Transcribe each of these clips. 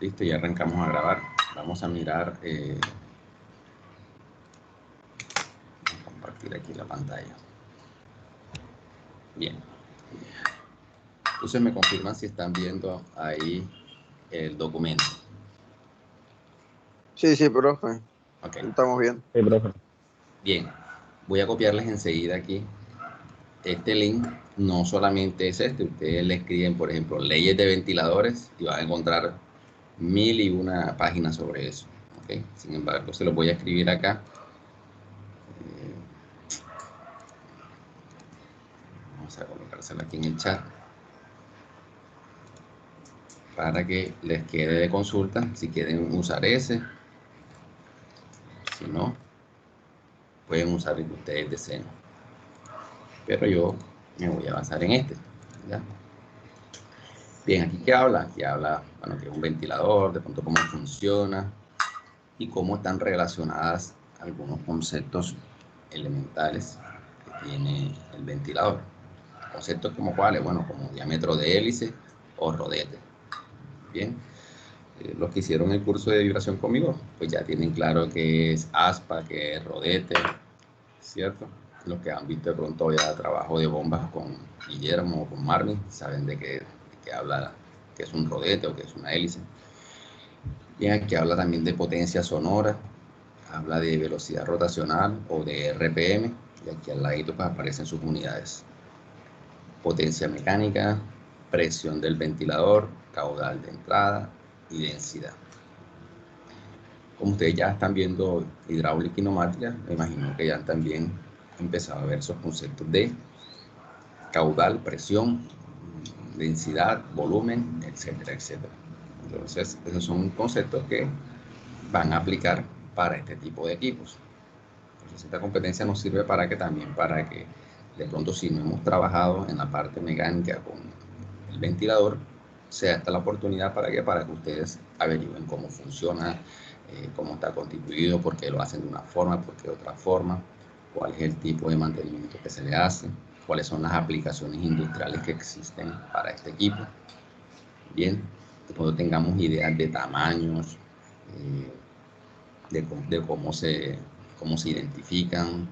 Listo, ya arrancamos a grabar. Vamos a mirar, voy a compartir aquí la pantalla. Bien. Entonces me confirman si están viendo ahí el documento. Sí, sí, profe. Ok. Estamos bien. Sí, profe. Bien. Voy a copiarles enseguida aquí este link. No solamente es este. Ustedes le escriben, por ejemplo, leyes de ventiladores y van a encontrar 1001 páginas sobre eso. ¿Okay? Sin embargo, se los voy a escribir acá. Vamos a colocárselo aquí en el chat para que les quede de consulta si quieren usar ese. Si no, pueden usar el que ustedes deseen. Pero yo me voy a basar en este. ¿Ya? Bien, ¿aquí qué habla? Aquí habla, bueno, que es un ventilador, de pronto cómo funciona y cómo están relacionadas algunos conceptos elementales que tiene el ventilador. Conceptos como cuáles, bueno, como diámetro de hélice o rodete. Bien, los que hicieron el curso de vibración conmigo, pues ya tienen claro qué es aspa, qué es rodete, ¿cierto? Los que han visto de pronto ya trabajo de bombas con Guillermo o con Marvin, saben de qué habla, que es un rodete o que es una hélice. Bien, aquí habla también de potencia sonora, habla de velocidad rotacional o de RPM, y aquí al ladito pues aparecen sus unidades. Potencia mecánica, presión del ventilador, caudal de entrada y densidad. Como ustedes ya están viendo hidráulica y neumática, me imagino que ya han también empezado a ver esos conceptos de caudal, presión, densidad, volumen, etcétera, etcétera. Entonces, esos son conceptos que van a aplicar para este tipo de equipos. Entonces, esta competencia nos sirve para que también, para que de pronto si no hemos trabajado en la parte mecánica con el ventilador, sea esta la oportunidad para que ustedes averigüen cómo funciona, cómo está constituido, por qué lo hacen de una forma, por qué de otra forma, cuál es el tipo de mantenimiento que se le hace, cuáles son las aplicaciones industriales que existen para este equipo. Bien, cuando tengamos ideas de tamaños, de cómo se identifican,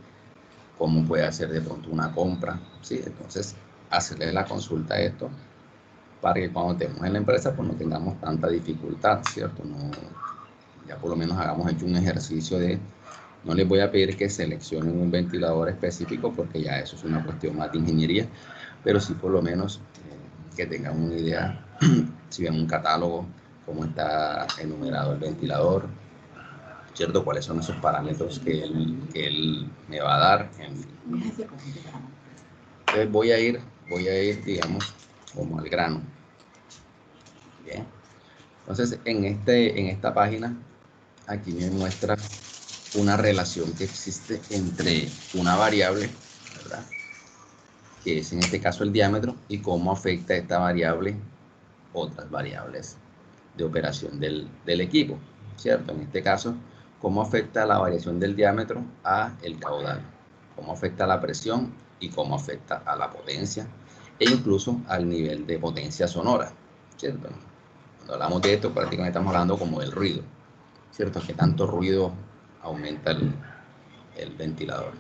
cómo puede hacer de pronto una compra, ¿sí? Entonces, hacerle la consulta a esto para que cuando estemos en la empresa pues no tengamos tanta dificultad, ¿cierto? No, ya por lo menos hagamos hecho un ejercicio de, no les voy a pedir que seleccionen un ventilador específico porque ya eso es una cuestión más de ingeniería, pero sí por lo menos que tengan una idea, si ven un catálogo, cómo está enumerado el ventilador, ¿cierto? ¿Cuáles son esos parámetros que él me va a dar? Entonces voy a ir, digamos, como al grano. Bien. Entonces, en esta página, aquí me muestra una relación que existe entre una variable, ¿verdad?, que es en este caso el diámetro, y cómo afecta esta variable otras variables de operación del equipo, ¿cierto? En este caso, cómo afecta la variación del diámetro a el caudal, cómo afecta la presión y cómo afecta a la potencia e incluso al nivel de potencia sonora, ¿cierto? Cuando hablamos de esto, prácticamente estamos hablando como del ruido, ¿cierto? Que tanto ruido aumenta el ventilador.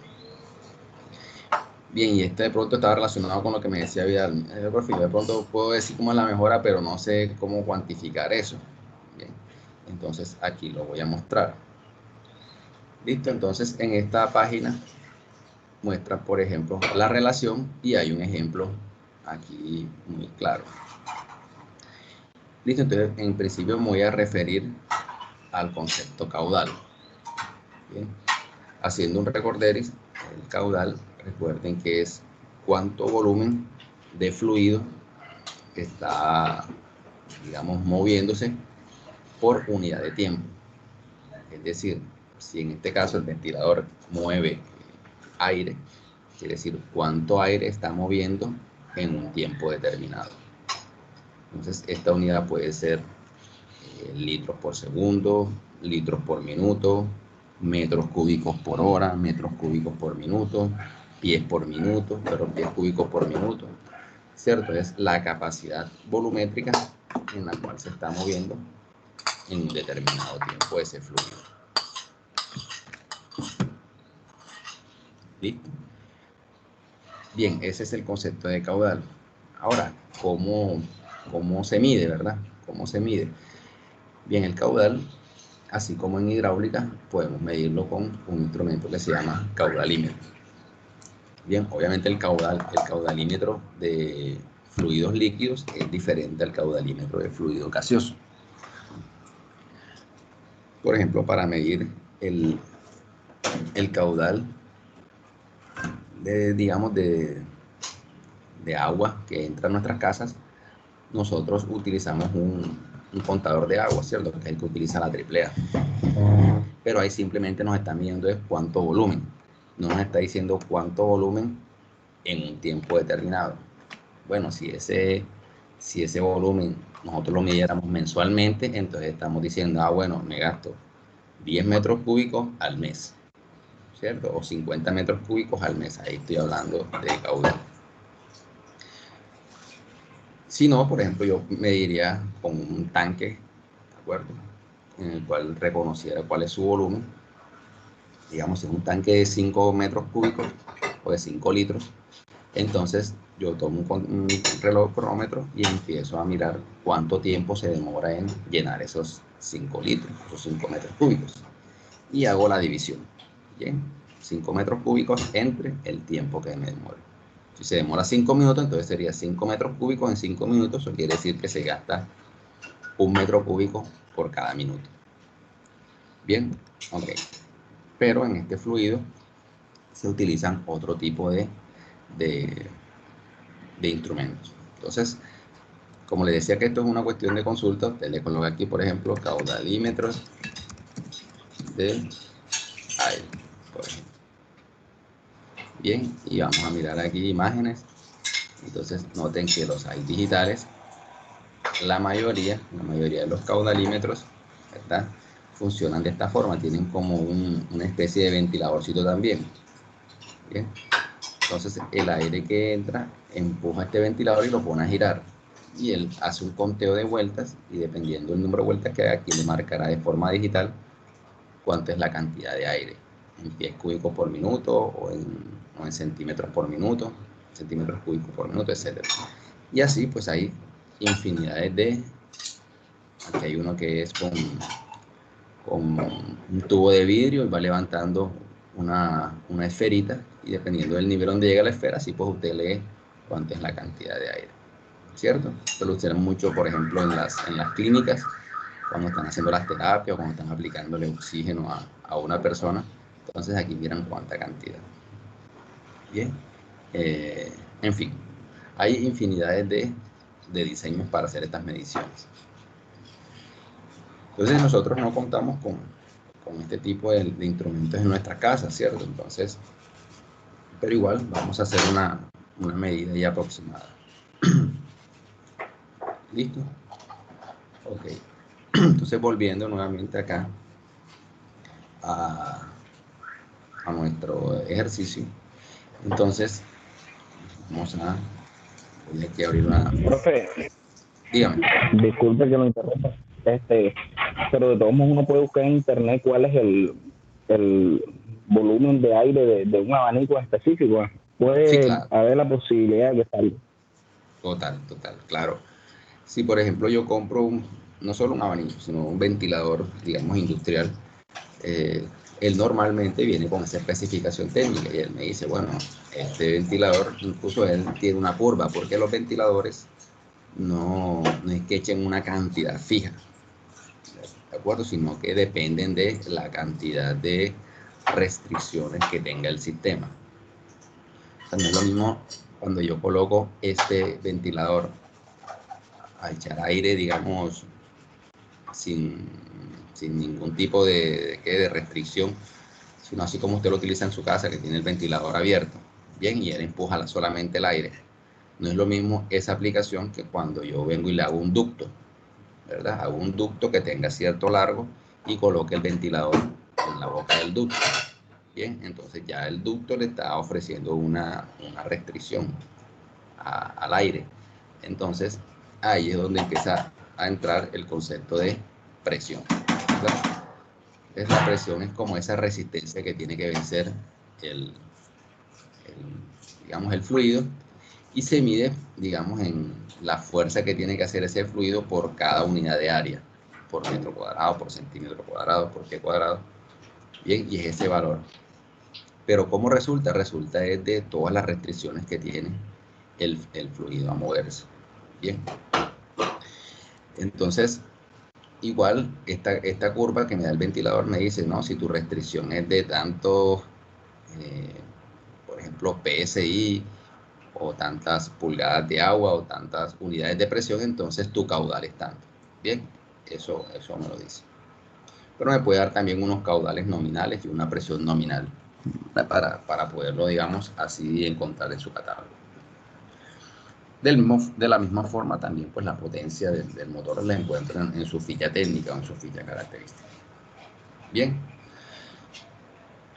Bien, y este de pronto estaba relacionado con lo que me decía Vidal. Profe, de pronto puedo decir cómo es la mejora, pero no sé cómo cuantificar eso. Bien, entonces aquí lo voy a mostrar. Listo, entonces en esta página muestra, por ejemplo, la relación y hay un ejemplo aquí muy claro. Listo, entonces en principio me voy a referir al concepto caudal. Bien, haciendo un recorderis, el caudal, recuerden que es cuánto volumen de fluido está, digamos, moviéndose por unidad de tiempo. Es decir, si en este caso el ventilador mueve aire, quiere decir cuánto aire está moviendo en un tiempo determinado. Entonces, esta unidad puede ser litros por segundo, litros por minuto, metros cúbicos por hora, metros cúbicos por minuto, pies por minuto, pero pies cúbicos por minuto, ¿cierto? Es la capacidad volumétrica en la cual se está moviendo en un determinado tiempo ese fluido. ¿Listo? Bien, ese es el concepto de caudal. Ahora, ¿cómo se mide, verdad? ¿Cómo se mide? Bien, el caudal, así como en hidráulica, podemos medirlo con un instrumento que se llama caudalímetro. Bien, obviamente el caudalímetro de fluidos líquidos es diferente al caudalímetro de fluido gaseoso. Por ejemplo, para medir el caudal digamos, de agua que entra a nuestras casas, nosotros utilizamos un contador de agua, ¿cierto? Que es el que utiliza la AAA. Pero ahí simplemente nos está midiendo es cuánto volumen. No nos está diciendo cuánto volumen en un tiempo determinado. Bueno, si ese volumen nosotros lo midiéramos mensualmente, entonces estamos diciendo, bueno, me gasto 10 metros cúbicos al mes, ¿cierto? O 50 metros cúbicos al mes. Ahí estoy hablando de caudal. Si no, por ejemplo, yo mediría con un tanque, ¿de acuerdo? En el cual reconociera cuál es su volumen. Digamos, si es un tanque de 5 metros cúbicos o de 5 litros, entonces yo tomo un reloj cronómetro y empiezo a mirar cuánto tiempo se demora en llenar esos 5 litros, esos 5 metros cúbicos. Y hago la división. Bien, 5 metros cúbicos entre el tiempo que me demore. Si se demora 5 minutos, entonces sería 5 metros cúbicos en 5 minutos. Eso quiere decir que se gasta 1 metro cúbico por cada minuto. Bien, ok. Pero en este fluido se utilizan otro tipo de instrumentos. Entonces, como les decía que esto es una cuestión de consulta, usted le coloca aquí, por ejemplo, caudalímetros de aire, por ejemplo. Bien, y vamos a mirar aquí imágenes. Entonces, noten que los hay digitales, la mayoría de los caudalímetros, ¿verdad?, funcionan de esta forma, tienen como una especie de ventiladorcito también. Bien, entonces el aire que entra empuja este ventilador y lo pone a girar, y él hace un conteo de vueltas, y dependiendo del número de vueltas que haga, aquí le marcará de forma digital cuánto es la cantidad de aire, en pies cúbicos por minuto o en centímetros por minuto, centímetros cúbicos por minuto, etc. Y así pues hay infinidades de... Aquí hay uno que es con un tubo de vidrio y va levantando una esferita, y dependiendo del nivel donde llega la esfera, así pues usted lee cuánto es la cantidad de aire, ¿cierto? Esto lo usan mucho, por ejemplo, en las clínicas, cuando están haciendo las terapias o cuando están aplicándole oxígeno a una persona. Entonces aquí miran cuánta cantidad. Bien, en fin, hay infinidades de diseños para hacer estas mediciones. Entonces nosotros no contamos con este tipo de instrumentos en nuestra casa, ¿cierto? Entonces, pero igual vamos a hacer una medida ya aproximada. ¿Listo? Ok. Entonces, volviendo nuevamente acá a nuestro ejercicio. Entonces, vamos a... Voy aquí a abrir una... Profe, dígame. disculpe que lo interrumpa. Pero de todos modos uno puede buscar en internet cuál es el volumen de aire de un abanico específico. Sí, Puede claro. haber la posibilidad de que salga. Total, claro. Si por ejemplo yo compro no solo un abanico, sino un ventilador, digamos, industrial, él normalmente viene con esa especificación técnica, y él me dice, bueno, este ventilador, incluso él tiene una curva, porque los ventiladores no es que echen una cantidad fija, ¿de acuerdo? Sino que dependen de la cantidad de restricciones que tenga el sistema. O sea, no es lo mismo cuando yo coloco este ventilador a echar aire, digamos, sin ningún tipo de restricción, sino así como usted lo utiliza en su casa, que tiene el ventilador abierto, bien, y él empuja solamente el aire. No es lo mismo esa aplicación que cuando yo vengo y le hago un ducto, ¿verdad? Hago un ducto que tenga cierto largo y coloque el ventilador en la boca del ducto. Bien, entonces ya el ducto le está ofreciendo una restricción al aire. Entonces ahí es donde empieza a entrar el concepto de presión, ¿verdad? Entonces, la presión es como esa resistencia que tiene que vencer digamos, el fluido, y se mide, digamos, en la fuerza que tiene que hacer ese fluido por cada unidad de área, por metro cuadrado, por centímetro cuadrado, por pie cuadrado. Bien, y es ese valor. Pero ¿cómo resulta? Resulta es de todas las restricciones que tiene el fluido a moverse. Bien. Entonces, igual, esta curva que me da el ventilador me dice, no, si tu restricción es de tanto, por ejemplo, PSI, o tantas pulgadas de agua, o tantas unidades de presión, entonces tu caudal es tanto. Bien, eso me lo dice. Pero me puede dar también unos caudales nominales y una presión nominal para poderlo, digamos, así encontrar en su catálogo. De la misma forma también, pues la potencia del motor la encuentran en su ficha técnica o en su ficha característica. Bien.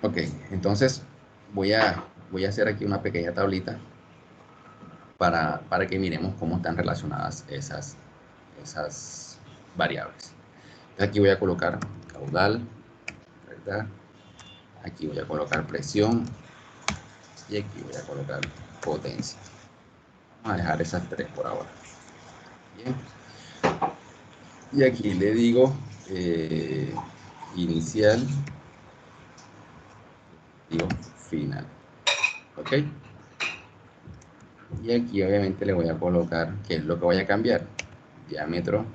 Ok, entonces voy a hacer aquí una pequeña tablita para que miremos cómo están relacionadas esas variables. Aquí voy a colocar caudal, ¿verdad? Aquí voy a colocar presión y aquí voy a colocar potencia. Vamos a dejar esas tres por ahora. Bien. Y aquí le digo inicial, digo final. ¿Ok? Y aquí obviamente le voy a colocar, ¿qué es lo que voy a cambiar? Diámetro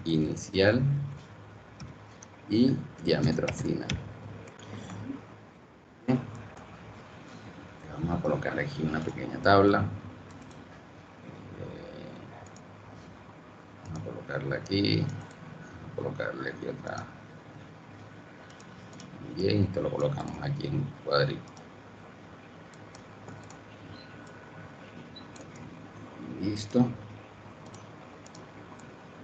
inicial y diámetro final. Bien. Vamos a colocar aquí una pequeña tabla. Vamos a colocarla aquí. Vamos a colocarle aquí otra. Bien, esto lo colocamos aquí en cuadrito. Listo.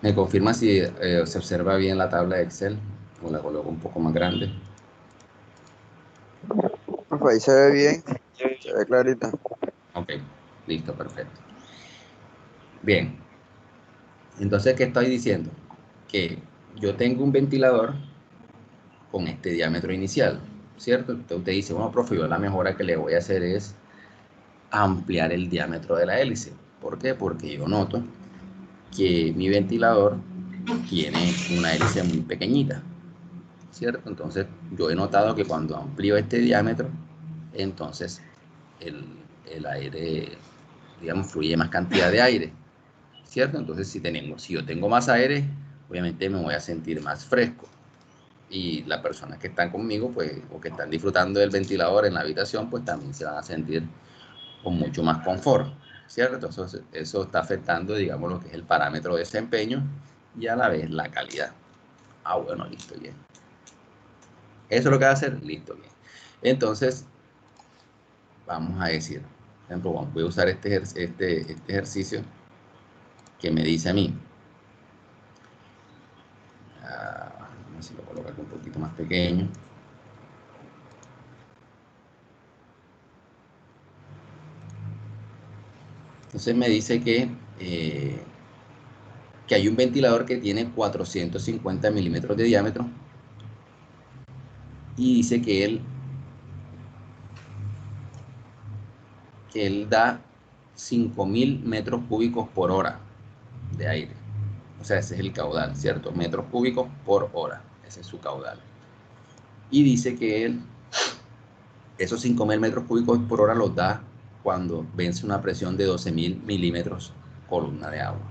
¿Me confirma si se observa bien la tabla de Excel? O la coloco un poco más grande. Profe, ahí se ve bien, se ve clarita. Ok, listo, perfecto. Bien, entonces, ¿qué estoy diciendo? Que yo tengo un ventilador con este diámetro inicial, ¿cierto? Entonces usted dice, bueno, profe, yo la mejora que le voy a hacer es ampliar el diámetro de la hélice. ¿Por qué? Porque yo noto que mi ventilador tiene una hélice muy pequeñita, ¿cierto? Entonces yo he notado que cuando amplío este diámetro, entonces el aire, digamos, fluye más cantidad de aire, ¿cierto? Entonces si yo tengo más aire, obviamente me voy a sentir más fresco. Y las personas que están conmigo, pues, o que están disfrutando del ventilador en la habitación, pues también se van a sentir con mucho más confort, ¿cierto? Eso está afectando, digamos, lo que es el parámetro de desempeño y a la vez la calidad. Ah, bueno, listo, bien. Eso es lo que va a hacer, listo, bien. Entonces, vamos a decir, por ejemplo, voy a usar este ejercicio que me dice a mí, vamos a ver si lo coloco aquí un poquito más pequeño. Entonces me dice que hay un ventilador que tiene 450 milímetros de diámetro y dice que él da 5.000 metros cúbicos por hora de aire. O sea, ese es el caudal, ¿cierto? Metros cúbicos por hora. Ese es su caudal. Y dice que esos 5.000 metros cúbicos por hora los da cuando vence una presión de 12.000 milímetros columna de agua.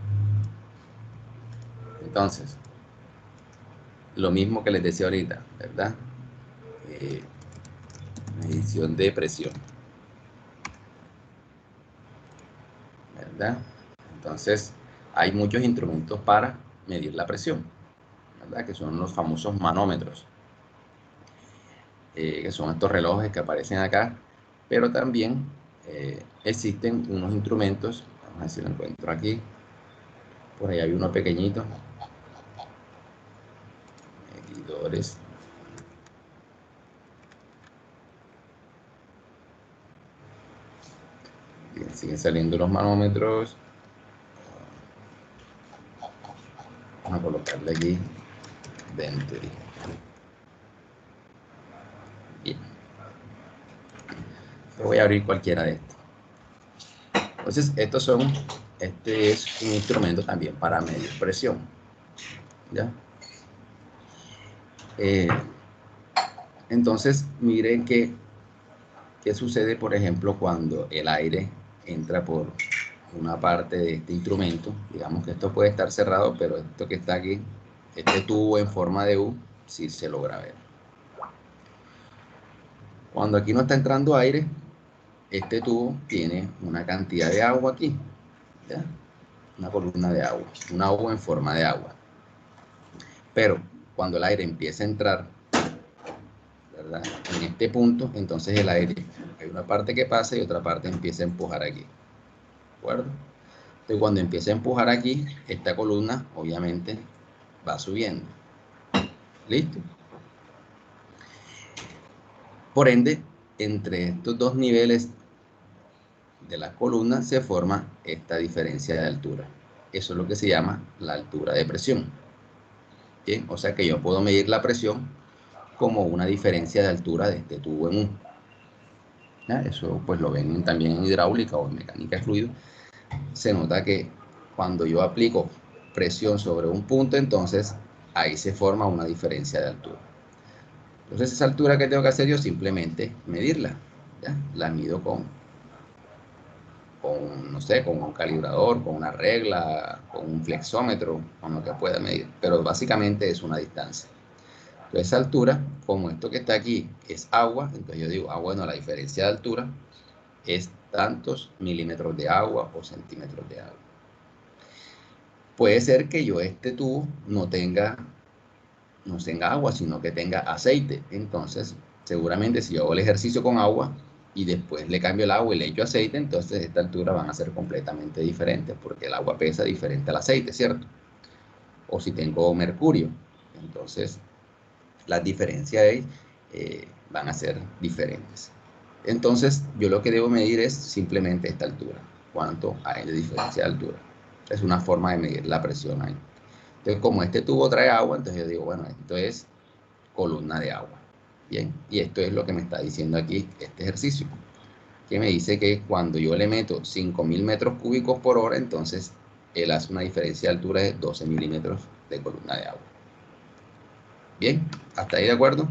Entonces, lo mismo que les decía ahorita, ¿verdad? Medición de presión, ¿verdad? Entonces, hay muchos instrumentos para medir la presión, ¿verdad? Que son los famosos manómetros, que son estos relojes que aparecen acá, pero también existen unos instrumentos, vamos a ver si lo encuentro aquí, por ahí hay uno pequeñito, medidores, bien, siguen saliendo los manómetros, Vamos a colocarle aquí Venturi. Bien. Voy a abrir cualquiera de estos. Entonces, este es un instrumento también para medir presión. ¿Ya? Entonces, miren qué sucede, por ejemplo, cuando el aire entra por una parte de este instrumento. Digamos que esto puede estar cerrado, pero esto que está aquí, este tubo en forma de U, sí se logra ver. Cuando aquí no está entrando aire, este tubo tiene una cantidad de agua aquí, ¿ya? Una columna de agua, una U en forma de agua. Pero cuando el aire empieza a entrar, ¿verdad?, en este punto, entonces el aire, hay una parte que pasa y otra parte empieza a empujar aquí. ¿De acuerdo? Entonces, cuando empieza a empujar aquí, esta columna obviamente va subiendo. ¿Listo? Por ende, entre estos dos niveles de la columna se forma esta diferencia de altura. Eso es lo que se llama la altura de presión. ¿Bien? O sea que yo puedo medir la presión como una diferencia de altura de este tubo en U. ¿Ya? Eso pues lo ven también en hidráulica o en mecánica de fluido. Se nota que cuando yo aplico presión sobre un punto, entonces ahí se forma una diferencia de altura. Entonces esa altura que tengo que hacer yo, simplemente medirla. ¿Ya? La mido no sé, con un calibrador, con una regla, con un flexómetro, con lo que pueda medir. Pero básicamente es una distancia. Entonces esa altura, como esto que está aquí es agua, entonces yo digo, bueno, la diferencia de altura es tantos milímetros de agua o centímetros de agua. Puede ser que yo este tubo no tenga agua, sino que tenga aceite. Entonces, seguramente si yo hago el ejercicio con agua y después le cambio el agua y le echo aceite, entonces esta altura van a ser completamente diferentes, porque el agua pesa diferente al aceite, ¿cierto? O si tengo mercurio, entonces las diferencias van a ser diferentes. Entonces, yo lo que debo medir es simplemente esta altura, cuánto hay de diferencia de altura. Es una forma de medir la presión ahí. Entonces, como este tubo trae agua, entonces yo digo, bueno, esto es columna de agua. Bien, y esto es lo que me está diciendo aquí este ejercicio, que me dice que cuando yo le meto 5.000 metros cúbicos por hora, entonces él hace una diferencia de altura de 12 milímetros de columna de agua. Bien, ¿hasta ahí de acuerdo?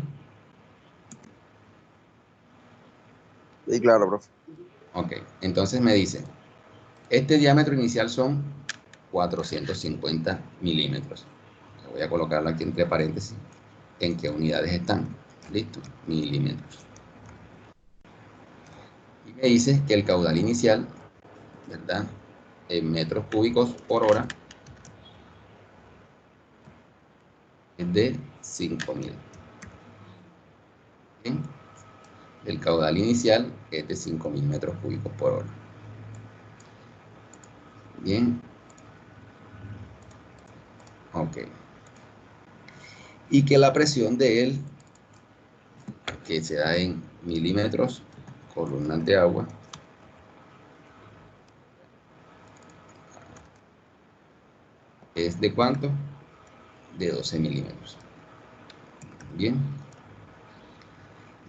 Sí, claro, profe. Ok, entonces me dice, este diámetro inicial son 450 milímetros. Voy a colocarlo aquí entre paréntesis, en qué unidades están. Listo, milímetros. Y me dice que el caudal inicial, ¿verdad?, en metros cúbicos por hora es de 5.000. ¿Bien? El caudal inicial es de 5.000 metros cúbicos por hora. Bien. Ok. Y que la presión de él, que se da en milímetros, columnas de agua, es de ¿cuánto? De 12 milímetros. Bien.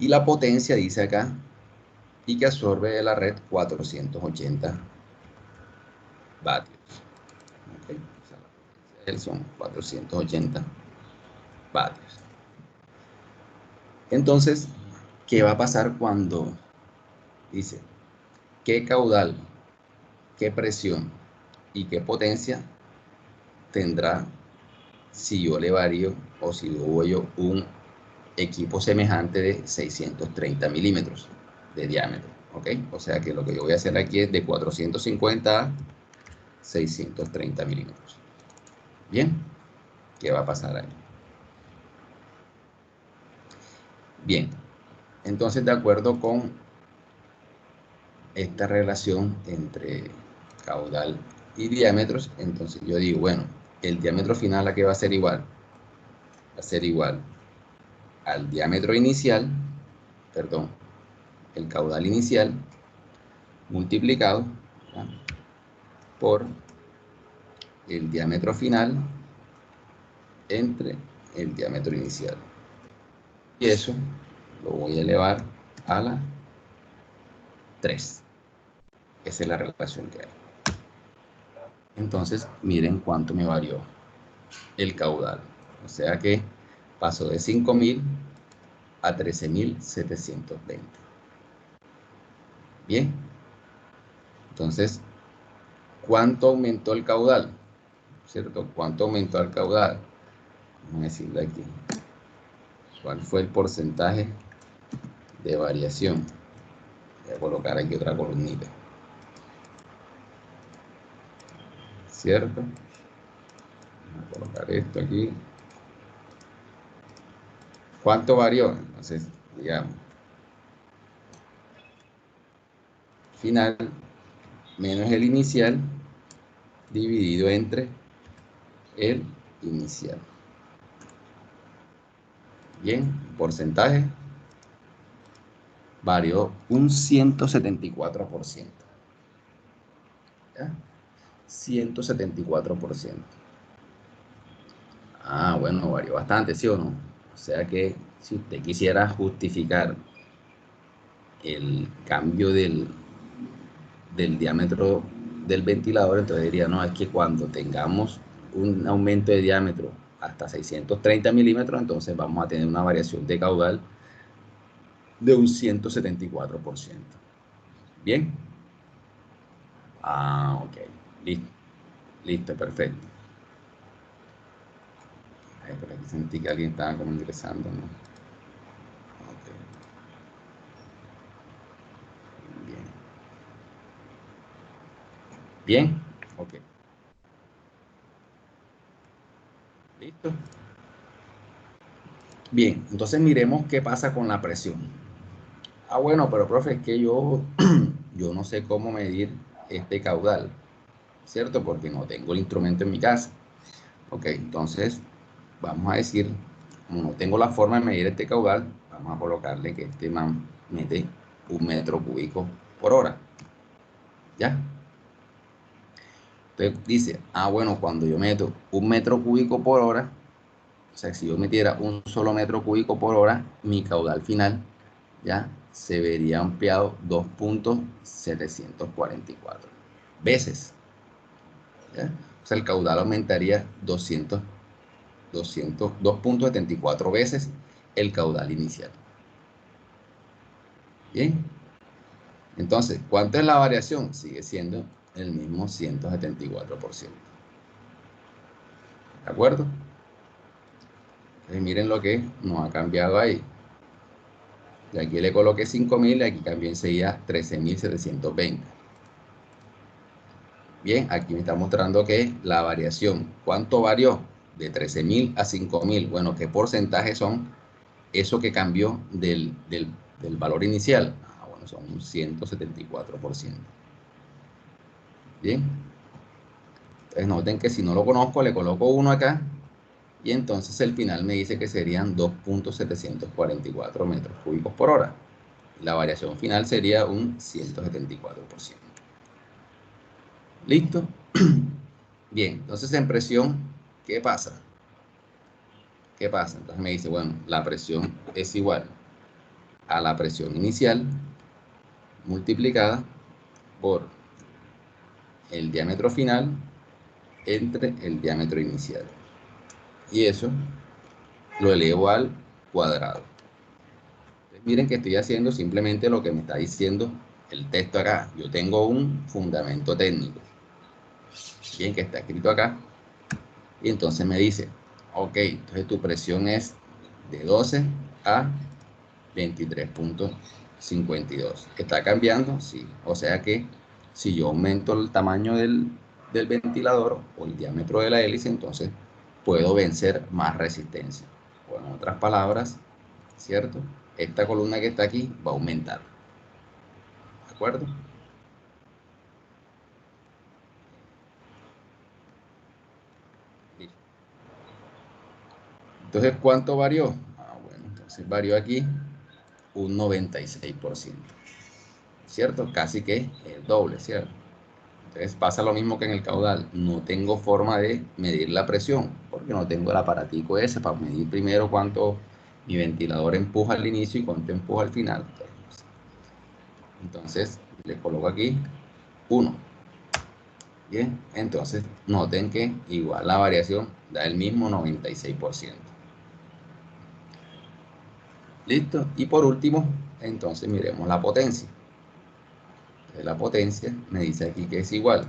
Y la potencia dice acá, y que absorbe de la red 480 vatios. Okay. O sea, la potencia de él son 480 vatios. Entonces, ¿qué va a pasar cuando dice qué caudal, qué presión y qué potencia tendrá si yo le varío o si doy yo un equipo semejante de 630 milímetros de diámetro? ¿Ok? O sea que lo que yo voy a hacer aquí es de 450 a 630 milímetros. Bien, ¿qué va a pasar ahí? Bien, entonces de acuerdo con esta relación entre caudal y diámetros, entonces yo digo, bueno, el diámetro final ¿a qué va a ser igual? Va a ser igual al diámetro inicial, perdón, el caudal inicial multiplicado, ¿verdad?, por el diámetro final entre el diámetro inicial. Y eso lo voy a elevar a la 3. Esa es la relación que hay. Entonces, miren cuánto me varió el caudal. O sea que pasó de 5.000 a 13.720. Bien. Entonces, ¿cuánto aumentó el caudal? ¿Cierto? ¿Cuánto aumentó el caudal? Vamos a decirlo aquí. ¿Cuál fue el porcentaje de variación? Voy a colocar aquí otra columnita. ¿Cierto? Vamos a colocar esto aquí. ¿Cuánto varió? Entonces, digamos, final menos el inicial dividido entre el inicial. Bien, porcentaje varió un 174%. ¿Ya? 174%. Ah, bueno, varió bastante, ¿sí o no? O sea que si usted quisiera justificar el cambio del diámetro del ventilador, entonces diría, no, es que cuando tengamos un aumento de diámetro hasta 630 milímetros, entonces vamos a tener una variación de caudal de un 174%. ¿Bien? Ah, ok. Listo. Listo, perfecto. Ay, por aquí sentí que alguien estaba como ingresando, ¿no? Ok. Bien. Bien. Ok. Listo. Bien, entonces miremos qué pasa con la presión. Ah, bueno, pero profe, es que yo no sé cómo medir este caudal, ¿cierto? Porque no tengo el instrumento en mi casa. Ok, entonces vamos a decir, como no tengo la forma de medir este caudal, vamos a colocarle que este man mete 1 metro cúbico por hora. ¿Ya? Entonces dice, ah, bueno, cuando yo meto 1 metro cúbico por hora, o sea, si yo metiera un solo metro cúbico por hora, mi caudal final ya se vería ampliado 2.744 veces. ¿Ya? O sea, el caudal aumentaría 2.74 veces el caudal inicial. Bien. Entonces, ¿cuánto es la variación? Sigue siendo el mismo 174%. ¿De acuerdo? Entonces, miren lo que nos ha cambiado ahí. Y aquí le coloqué 5.000 y aquí cambió enseguida 13.720. Bien, aquí me está mostrando que la variación, ¿cuánto varió? De 13.000 a 5.000. Bueno, ¿qué porcentaje son eso que cambió del valor inicial? Ah, bueno, son un 174%. Bien. Entonces noten que si no lo conozco, le coloco 1 acá. Y entonces el final me dice que serían 2.744 metros cúbicos por hora. La variación final sería un 174%. ¿Listo? Bien, entonces en presión, ¿qué pasa? ¿Qué pasa? Entonces me dice, bueno, la presión es igual a la presión inicial multiplicada por el diámetro final entre el diámetro inicial. Y eso lo elevo al cuadrado. Entonces, miren que estoy haciendo simplemente lo que me está diciendo el texto acá. Yo tengo un fundamento técnico. Bien, que está escrito acá. Y entonces me dice, ok, entonces tu presión es de 12 a 23.52. ¿Está cambiando? Sí. O sea que si yo aumento el tamaño del ventilador o el diámetro de la hélice, entonces puedo vencer más resistencia. O en otras palabras, ¿cierto? Esta columna que está aquí va a aumentar. ¿De acuerdo? Listo. Entonces, ¿cuánto varió? Ah, bueno, entonces varió aquí un 96%. ¿Cierto? Casi que el doble, ¿cierto? Entonces pasa lo mismo que en el caudal. No tengo forma de medir la presión. ¿Por porque no tengo el aparatico ese para medir primero cuánto mi ventilador empuja al inicio y cuánto empuja al final. Entonces le coloco aquí 1. Bien, entonces noten que igual la variación da el mismo 96%. Listo. Y por último, entonces miremos la potencia. Entonces, la potencia me dice aquí que es igual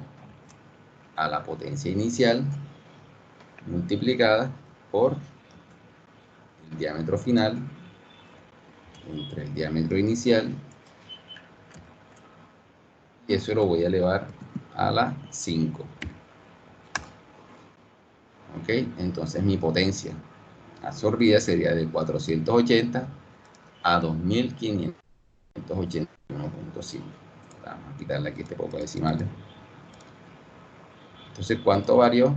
a la potencia inicial multiplicada por el diámetro final entre el diámetro inicial, y eso lo voy a elevar a la 5. Ok, entonces mi potencia absorbida sería de 480 a 2581.5. Vamos a quitarle aquí este poco decimal. Entonces, ¿cuánto varió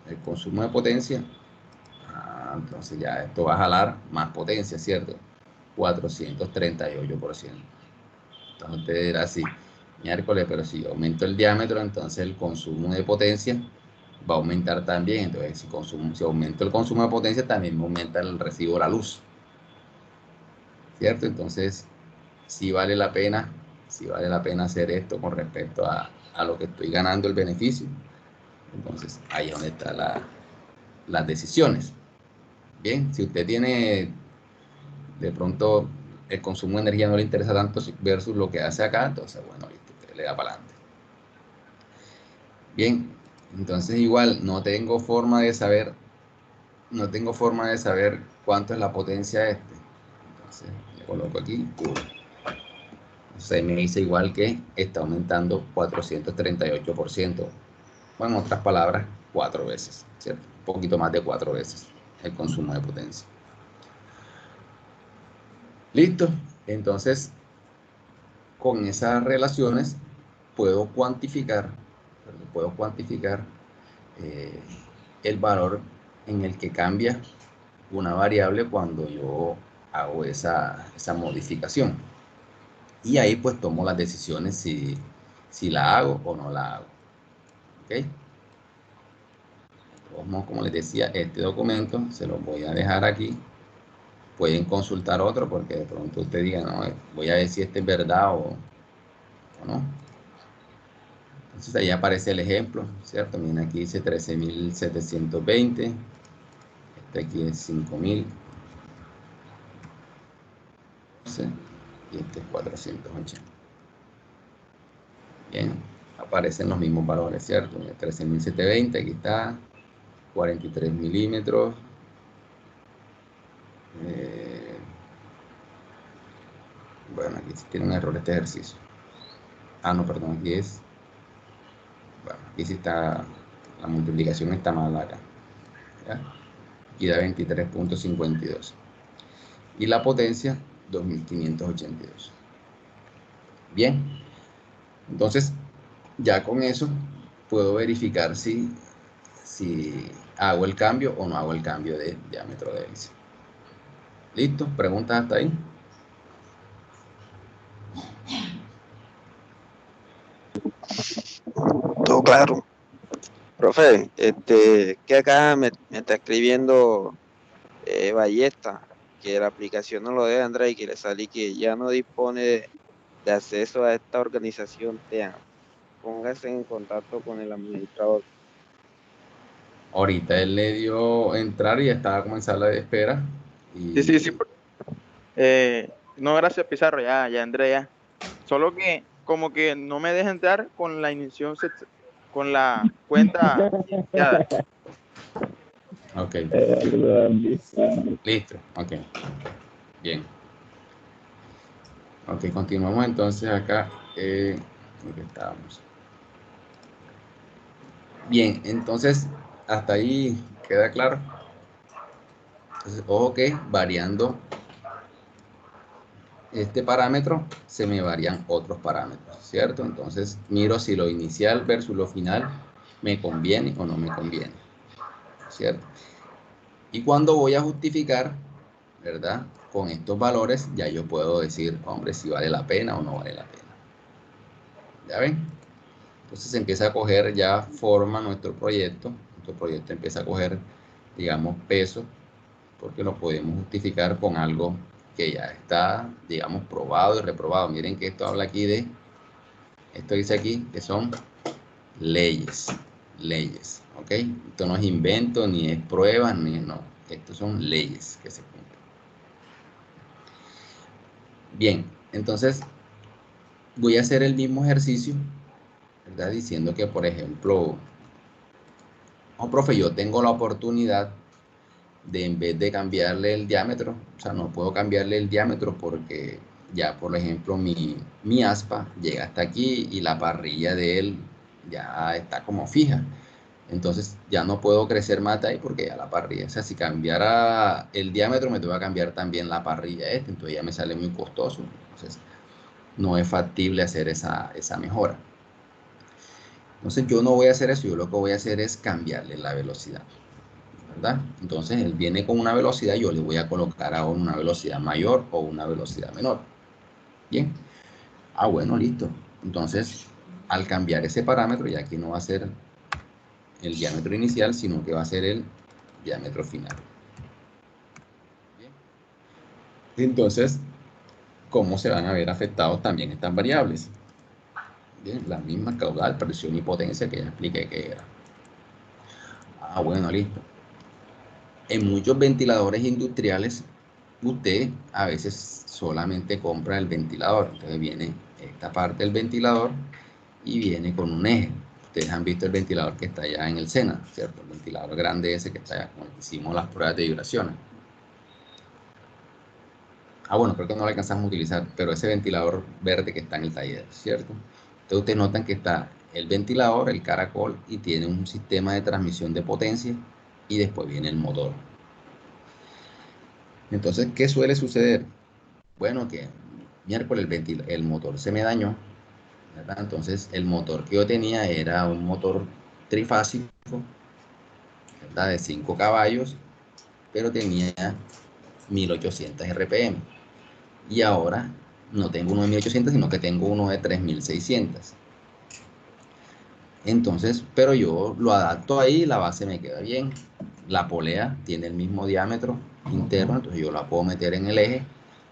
el consumo de potencia? Entonces ya esto va a jalar más potencia, ¿cierto? 438%. Entonces usted dirá así, miércoles, pero si yo aumento el diámetro, entonces el consumo de potencia va a aumentar también. Entonces si aumento el consumo de potencia, también me aumenta el recibo de la luz, ¿cierto? Entonces sí vale la pena hacer esto con respecto a lo que estoy ganando el beneficio. Entonces ahí es donde están las decisiones. Bien, si usted tiene de pronto el consumo de energía no le interesa tanto versus lo que hace acá, entonces bueno, listo, usted le da para adelante. Bien, entonces igual no tengo forma de saber cuánto es la potencia este. Entonces le coloco aquí 1. Entonces me dice igual que está aumentando 438%. Bueno, en otras palabras, 4 veces, ¿cierto? Un poquito más de 4 veces el consumo de potencia. Listo. Entonces, con esas relaciones puedo cuantificar eh, el valor en el que cambia una variable cuando yo hago esa modificación. Y ahí pues tomo las decisiones si la hago o no la hago. ¿Ok? Como les decía, este documento se lo voy a dejar aquí. Pueden consultar otro porque de pronto usted diga, no, voy a ver si este es verdad o no. Entonces ahí aparece el ejemplo, ¿cierto? Miren, aquí dice 13.720. Este aquí es 5.000. Y este es 480. Bien, aparecen los mismos valores, ¿cierto? 13.720, aquí está, 43 milímetros. Bueno, aquí tiene un error este ejercicio. No, perdón, aquí es. Bueno, aquí sí está, la multiplicación está mal acá. ¿Ya? Aquí da 23.52. Y la potencia, 2.582. Bien, entonces ya con eso puedo verificar si hago el cambio o no hago el cambio de diámetro de hélice. ¿Listo? ¿Preguntas hasta ahí? Todo claro. Profe, que acá me está escribiendo Ballesta, que la aplicación no lo debe Android y que le salí que ya no dispone de acceso a esta organización TEAM. Póngase en contacto con el administrador. Ahorita él le dio entrar y ya estaba como en sala de espera. Sí. No, gracias Pizarro, ya entré ya. Solo que como que no me deja entrar con la inición, con la cuenta iniciada. Ok, listo, ok, bien. Ok, continuamos entonces acá. ¿Dónde estábamos? Bien, entonces hasta ahí queda claro. Entonces, ojo que variando este parámetro se me varían otros parámetros, ¿cierto? Entonces miro si lo inicial versus lo final me conviene o no me conviene, ¿cierto? Y cuando voy a justificar, ¿verdad? Con estos valores ya yo puedo decir, hombre, si vale la pena o no vale la pena. ¿Ya ven? Entonces empieza a coger ya forma nuestro proyecto empieza a coger digamos, peso, porque lo podemos justificar con algo que ya está, digamos, probado y reprobado. Miren que esto habla aquí de, esto dice aquí que son leyes, ¿ok? Esto no es invento, ni es prueba, ni no. Estos son leyes que se cumplen. Bien, entonces voy a hacer el mismo ejercicio, ¿verdad? Diciendo que, por ejemplo, oh, profe, yo tengo la oportunidad de, en vez de cambiarle el diámetro, o sea, no puedo cambiarle el diámetro porque ya, por ejemplo, mi aspa llega hasta aquí y la parrilla de él ya está como fija. Entonces ya no puedo crecer más de ahí porque ya la parrilla, o sea, si cambiara el diámetro me tengo que cambiar también la parrilla entonces ya me sale muy costoso. Entonces no es factible hacer esa mejora. Entonces yo no voy a hacer eso, yo lo que voy a hacer es cambiarle la velocidad, ¿verdad? Entonces él viene con una velocidad, yo le voy a colocar ahora una velocidad mayor o una velocidad menor. Bien. Ah, bueno, listo. Entonces, al cambiar ese parámetro, ya aquí no va a ser el diámetro inicial, sino que va a ser el diámetro final. Bien. Entonces, ¿cómo se van a ver afectados también estas variables? Bien, la misma caudal, presión y potencia que ya expliqué que era. Ah, bueno, listo. En muchos ventiladores industriales, usted a veces solamente compra el ventilador. Entonces viene esta parte del ventilador y viene con un eje. Ustedes han visto el ventilador que está allá en el SENA, ¿cierto? El ventilador grande ese que está allá, con el que hicimos las pruebas de vibraciones. Ah, bueno, creo que no lo alcanzamos a utilizar, pero ese ventilador verde que está en el taller, ¿cierto? Entonces ustedes notan que está el ventilador, el caracol, y tiene un sistema de transmisión de potencia, y después viene el motor. Entonces, ¿qué suele suceder? Bueno, que miércoles el motor se me dañó, ¿verdad? Entonces, el motor que yo tenía era un motor trifásico, ¿verdad? De 5 caballos, pero tenía 1800 RPM. Y ahora no tengo uno de 1800, sino que tengo uno de 3600. Entonces, pero yo lo adapto ahí, la base me queda bien. La polea tiene el mismo diámetro interno, entonces yo la puedo meter en el eje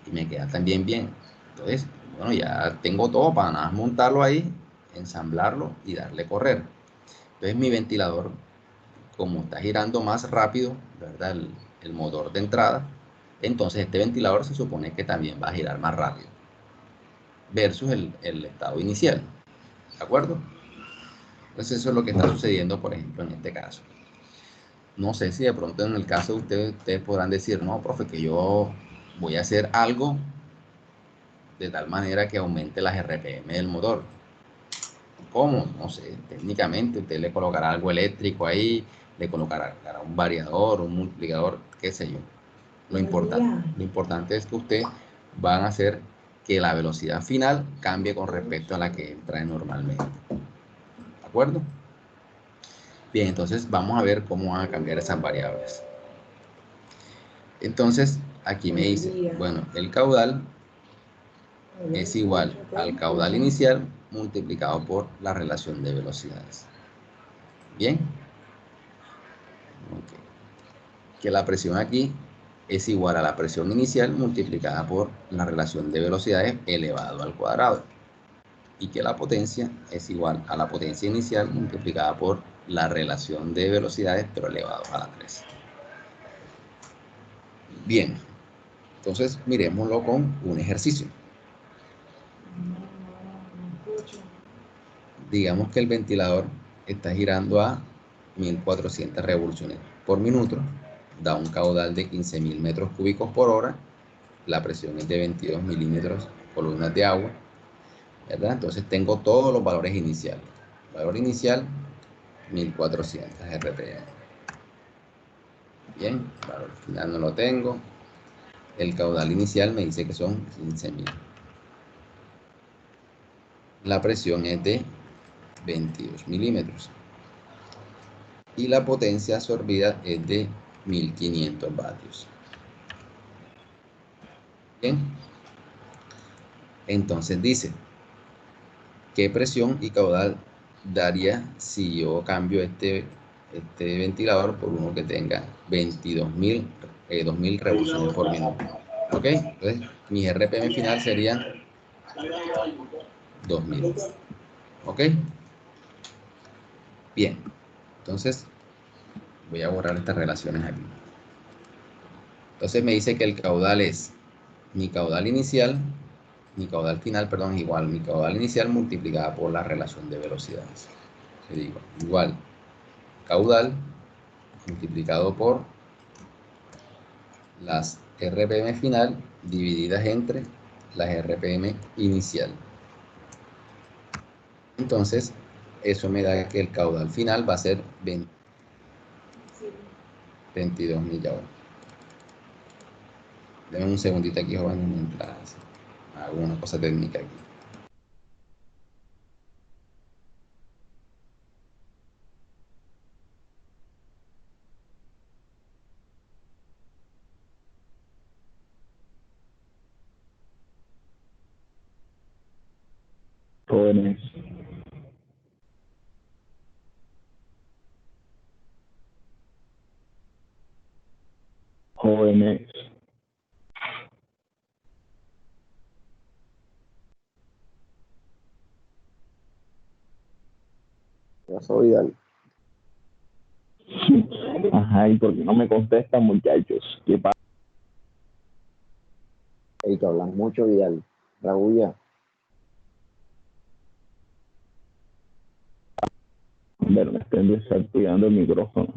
y me queda también bien. Entonces, bueno, ya tengo todo para nada más montarlo ahí, ensamblarlo y darle correr. Entonces mi ventilador, como está girando más rápido, ¿verdad? El motor de entrada, entonces este ventilador se supone que también va a girar más rápido versus el estado inicial, ¿de acuerdo? Entonces eso es lo que está sucediendo, por ejemplo, en este caso. No sé si de pronto en el caso de ustedes podrán decir, no, profe, que yo voy a hacer algo de tal manera que aumente las RPM del motor. ¿Cómo? No sé, técnicamente usted le colocará algo eléctrico ahí, le colocará un variador, un multiplicador, qué sé yo. Lo importante es que usted van a hacer que la velocidad final cambie con respecto a la que trae normalmente. ¿De acuerdo? Bien, entonces vamos a ver cómo van a cambiar esas variables. Entonces, aquí me dice, bueno, el caudal es igual al caudal inicial multiplicado por la relación de velocidades. Bien. Okay. Que la presión aquí es igual a la presión inicial multiplicada por la relación de velocidades elevado al cuadrado. Y que la potencia es igual a la potencia inicial multiplicada por la relación de velocidades pero elevado a la 3. Bien, entonces miremoslo con un ejercicio. Digamos que el ventilador está girando a 1400 revoluciones por minuto, da un caudal de 15.000 metros cúbicos por hora, la presión es de 22 milímetros columnas de agua, ¿verdad? Entonces tengo todos los valores iniciales. Valor inicial, 1400 RPM. Bien, valor final no lo tengo. El caudal inicial me dice que son 15.000. La presión es de 22 milímetros. Y la potencia absorbida es de 1500 vatios. Bien. Entonces dice, ¿qué presión y caudal daría si yo cambio este ventilador por uno que tenga 2000 revoluciones por minuto. ¿Ok? Entonces, mi RPM final sería 2000. ¿Ok? Bien. Entonces, voy a borrar estas relaciones aquí. Entonces me dice que el caudal es mi caudal inicial, mi caudal final, perdón, igual mi caudal inicial multiplicada por la relación de velocidades. Se digo, igual caudal multiplicado por las RPM final divididas entre las RPM inicial. Entonces, eso me da que el caudal final va a ser 22 millas. Denme un segundito aquí, jóvenes, mientras hago una cosa técnica aquí. Jóvenes, jóvenes, Ya soy Vidal. ajá, ¿y por qué no me contestan, muchachos? ¿Qué pasa? Hay que hablan mucho, Vidal. Raúl ya. Ver, me estoy desactivando el micrófono.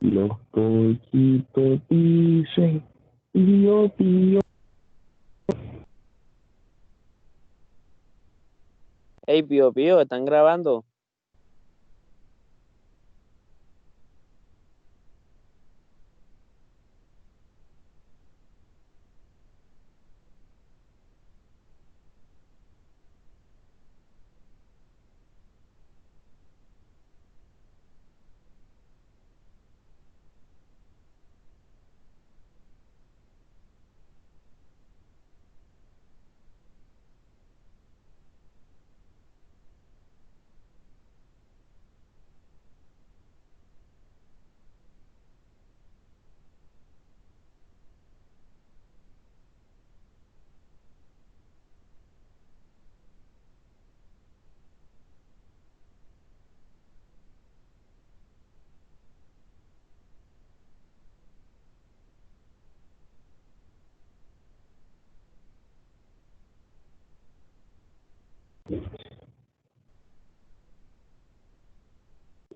Los pollitos dicen, tío, tío. Hey, Pío Pío, ¿están grabando?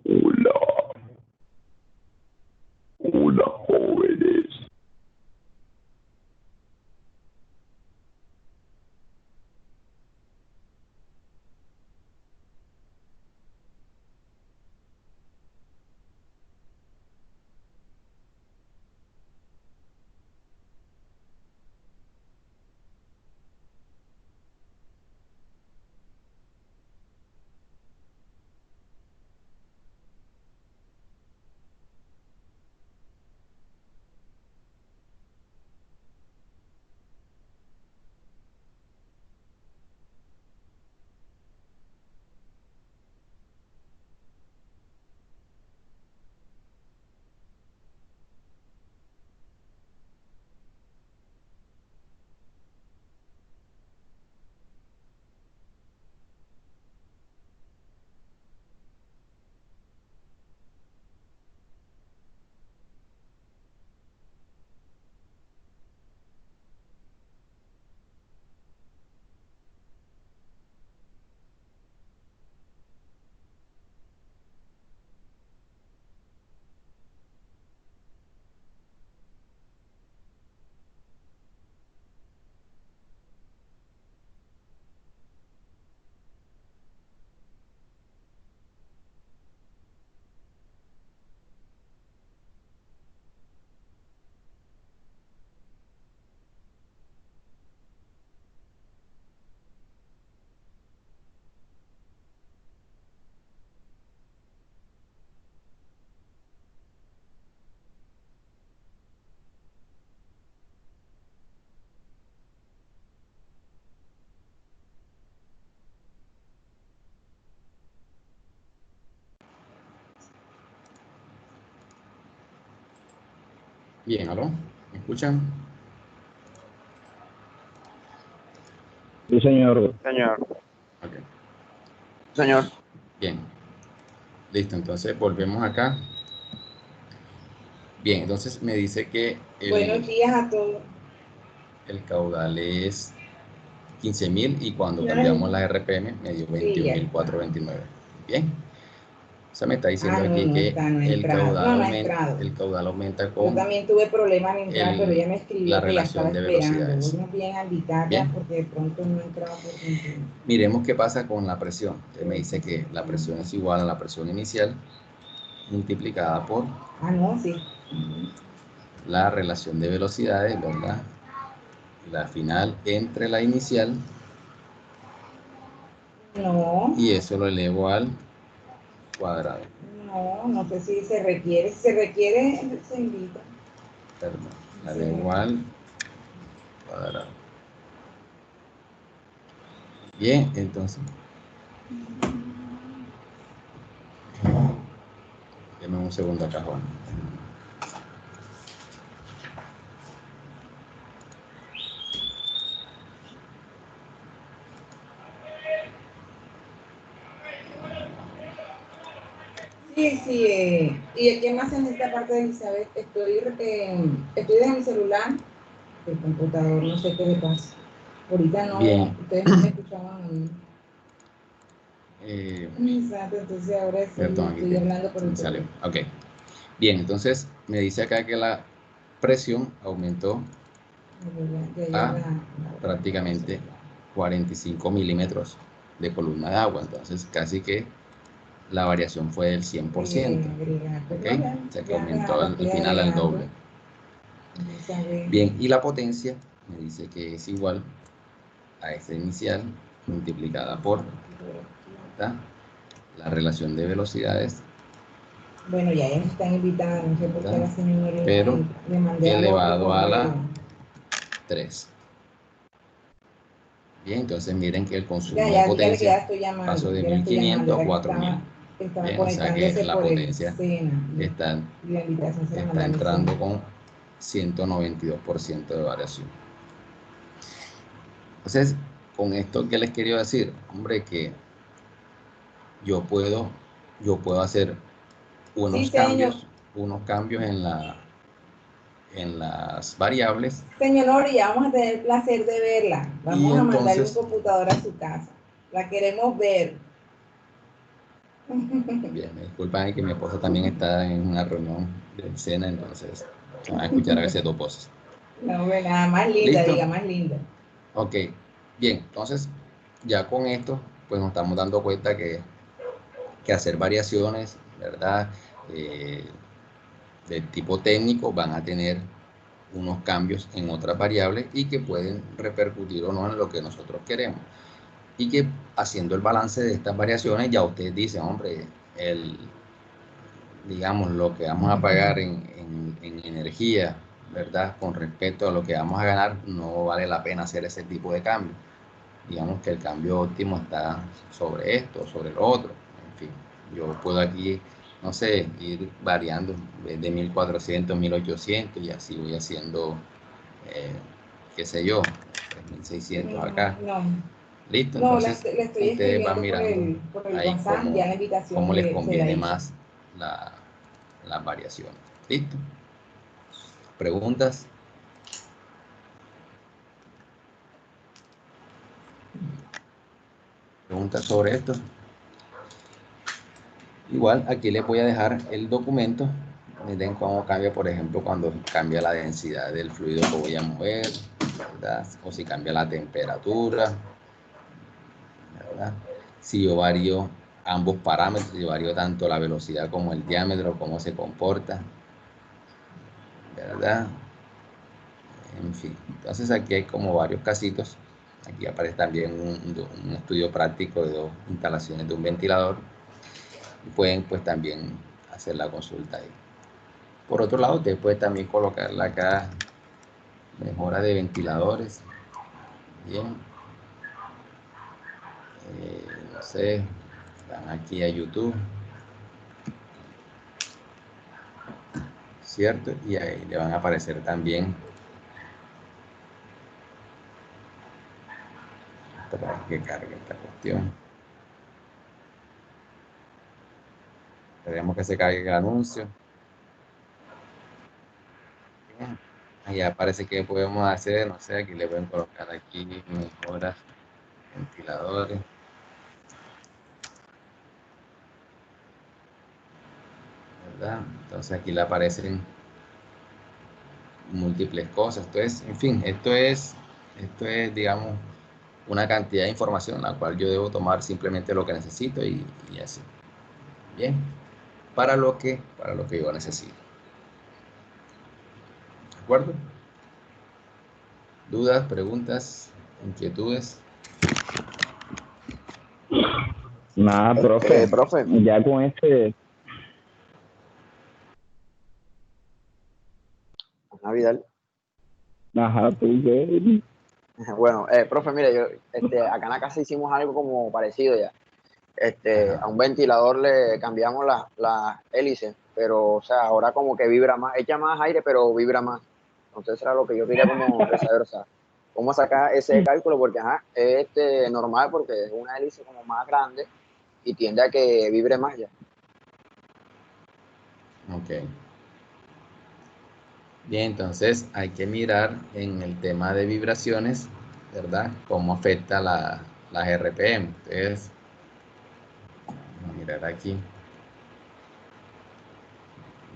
Hola, hola, jóvenes. Bien, ¿aló? ¿Me escuchan? Sí, señor. Señor. Ok. Señor. Bien. Listo, entonces volvemos acá. Bien, entonces me dice que Buenos días a todos. el caudal es 15.000 y cuando Ay. cambiamos la RPM me dio Sí, ya 21.429. Bien. O sea, me está diciendo no, aquí no que está, no ha el entrado. caudal No, no ha aumenta, entrado. el caudal aumenta Yo con también tuve problemas en entrar, pero ella me la escribió que ya estaba relación de esperando. velocidades. Voy más bien a invitarla Bien. porque de pronto no ha entrado por continuo. Miremos qué pasa con la presión. Entonces me dice que la presión es igual a la presión inicial multiplicada por No, sí. la relación de velocidades, ¿verdad? La final entre la inicial No, y eso lo elevo al cuadrado. no sé si se requiere. Si se requiere, se invita. Perdón, la elevo al cuadrado. Bien, entonces. Deme un segundo acá, Juan. Sí. ¿Y qué más en esta parte de Elizabeth? Estoy desde mi celular, el computador, no sé qué le pasa. Ahorita no, Bien. ustedes no me escuchaban a mí. Eh, Exacto, entonces ahora sí Perdón, aquí estoy hablando por se el me salió. teléfono. Ok. Bien, entonces me dice acá que la presión aumentó a prácticamente 45 milímetros de columna de agua. Entonces casi que la variación fue del 100%. ¿Ok? O sea que aumentó al final al doble. Bien, y la potencia me dice que es igual a esa inicial multiplicada por, ¿verdad?, la relación de velocidades, Bueno, ya ellos están invitados, no sé por qué la señora pero le mandé elevado a la 3. Bien, entonces miren que el consumo de dígale que ya potencia estoy llamando, pasó de ya la estoy 1.500 a llamando, 4.000. estaba Bien, o sea que conectándose la por el potencia SENA está, y la invitación se la mandé está a mi entrando SENA. con 192% de variación. Entonces, con esto, ¿qué les quería decir? Hombre, que yo puedo hacer Sí, señor. unos cambios en las variables, Señor Nori, ya vamos a tener el placer de verla. y Vamos a mandarle un entonces, computador a su casa. La queremos ver. bien, me disculpan que mi esposa también está en una reunión de cena, entonces se van a escuchar a veces dos voces. No, nada más linda, ¿Listo? diga, más linda. Ok, bien, entonces ya con esto, pues nos estamos dando cuenta que hacer variaciones, ¿verdad?, de tipo técnico van a tener unos cambios en otras variables y que pueden repercutir o no en lo que nosotros queremos. Y que haciendo el balance de estas variaciones, ya ustedes dicen, hombre, digamos, lo que vamos a pagar en energía, ¿verdad?, con respecto a lo que vamos a ganar, no vale la pena hacer ese tipo de cambio. Digamos que el cambio óptimo está sobre esto, sobre lo otro. En fin, yo puedo aquí, no sé, ir variando de 1.400, 1.800 y así voy haciendo, qué sé yo, 3.600 acá. No, Listo, no, entonces le estoy ustedes van escribiendo mirando por el ahí WhatsApp, ya la cómo invitación les se la conviene hice. más las variaciones. Listo. ¿Preguntas? ¿Preguntas sobre esto? Igual aquí les voy a dejar el documento. Miren cómo cambia, por ejemplo, cuando cambia la densidad del fluido que voy a mover, ¿verdad?, o si cambia la temperatura, ¿verdad? Si yo varío ambos parámetros, si varío tanto la velocidad como el diámetro, cómo se comporta, ¿verdad? En fin, entonces aquí hay como varios casitos. Aquí aparece también un estudio práctico de 2 instalaciones de un ventilador. Y pueden pues también hacer la consulta ahí. Por otro lado, usted puede también colocarla acá, mejora de ventiladores. Bien. No sé, van aquí a YouTube. ¿cierto? Y ahí le van a aparecer también. Para que cargue esta cuestión. Esperemos que se cargue el anuncio. Bien. Ahí aparece que podemos hacer, no sé, aquí le pueden colocar aquí mejoras, ventiladores. ¿Verdad? Entonces aquí le aparecen múltiples cosas. Entonces, en fin, esto es, digamos, una cantidad de información la cual yo debo tomar simplemente lo que necesito y así. Bien, para lo que yo necesito. ¿De acuerdo? ¿Dudas, preguntas, inquietudes? Nada, profe. Profe, Ya con este. Navidad. Ajá, tú qué. Bueno, profe, mire, yo, acá en la casa hicimos algo como parecido ya. Ajá. A un ventilador le cambiamos la hélice, pero, o sea, ahora como que vibra más, echa más aire, pero vibra más. Entonces era lo que yo quería como saber, o sea, cómo sacar ese cálculo, porque, ajá, es normal porque es una hélice como más grande y tiende a que vibre más ya. Ok. Bien, entonces hay que mirar en el tema de vibraciones, ¿verdad? Cómo afecta las RPM. Entonces, vamos a mirar aquí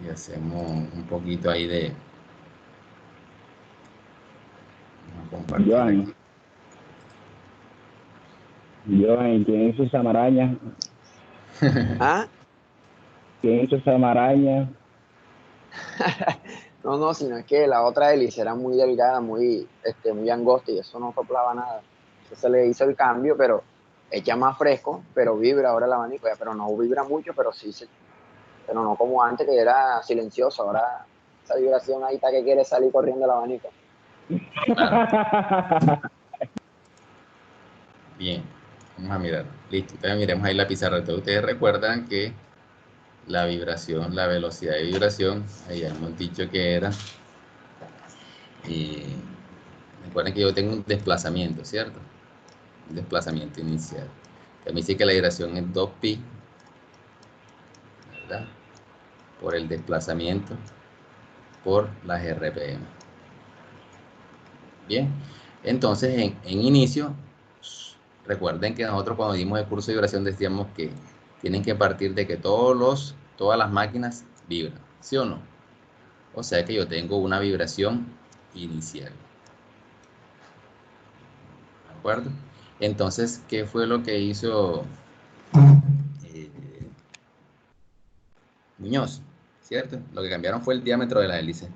y hacemos un poquito ahí de... Vamos a compartir Joan, aquí. Joan, ¿quién hizo esa maraña? ¿Ah? ¿Quién hizo esa maraña? No, sino es que la otra hélice era muy delgada, muy angosta y eso no soplaba nada. Entonces se le hizo el cambio, pero echa más fresco, pero vibra ahora el abanico, ya, pero no vibra mucho, pero pero no como antes que era silencioso, ahora esa vibración ahí está que quiere salir corriendo el abanico. Claro. Bien, vamos a mirar. Listo, entonces miremos ahí la pizarra. Entonces, ustedes recuerdan que la vibración, la velocidad de vibración, ahí hemos dicho que era... recuerden que yo tengo un desplazamiento, ¿cierto? Un desplazamiento inicial. También dice que la vibración es 2pi, ¿verdad? Por el desplazamiento por las RPM. Bien, entonces en inicio, recuerden que nosotros cuando dimos el curso de vibración decíamos que tienen que partir de que todas las máquinas vibran, ¿sí o no? O sea que yo tengo una vibración inicial. ¿De acuerdo? Entonces, ¿qué fue lo que hizo eh, Muñoz? ¿Cierto? Lo que cambiaron fue el diámetro de la hélice.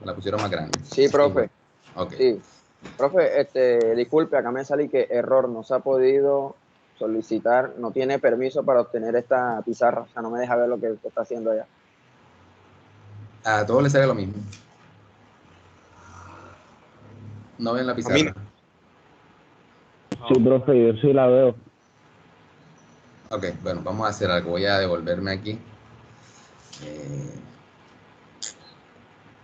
La pusieron más grande. Sí, Igual. profe, Ok. sí. Profe, disculpe, acá me salí que error, no se ha podido solicitar, no tiene permiso para obtener esta pizarra, o sea, no me deja ver lo que está haciendo allá. A todos les sale lo mismo. No ven la A mí pizarra. Sí, profe, yo sí la veo. Ok, bueno, vamos a hacer algo. Voy a devolverme aquí.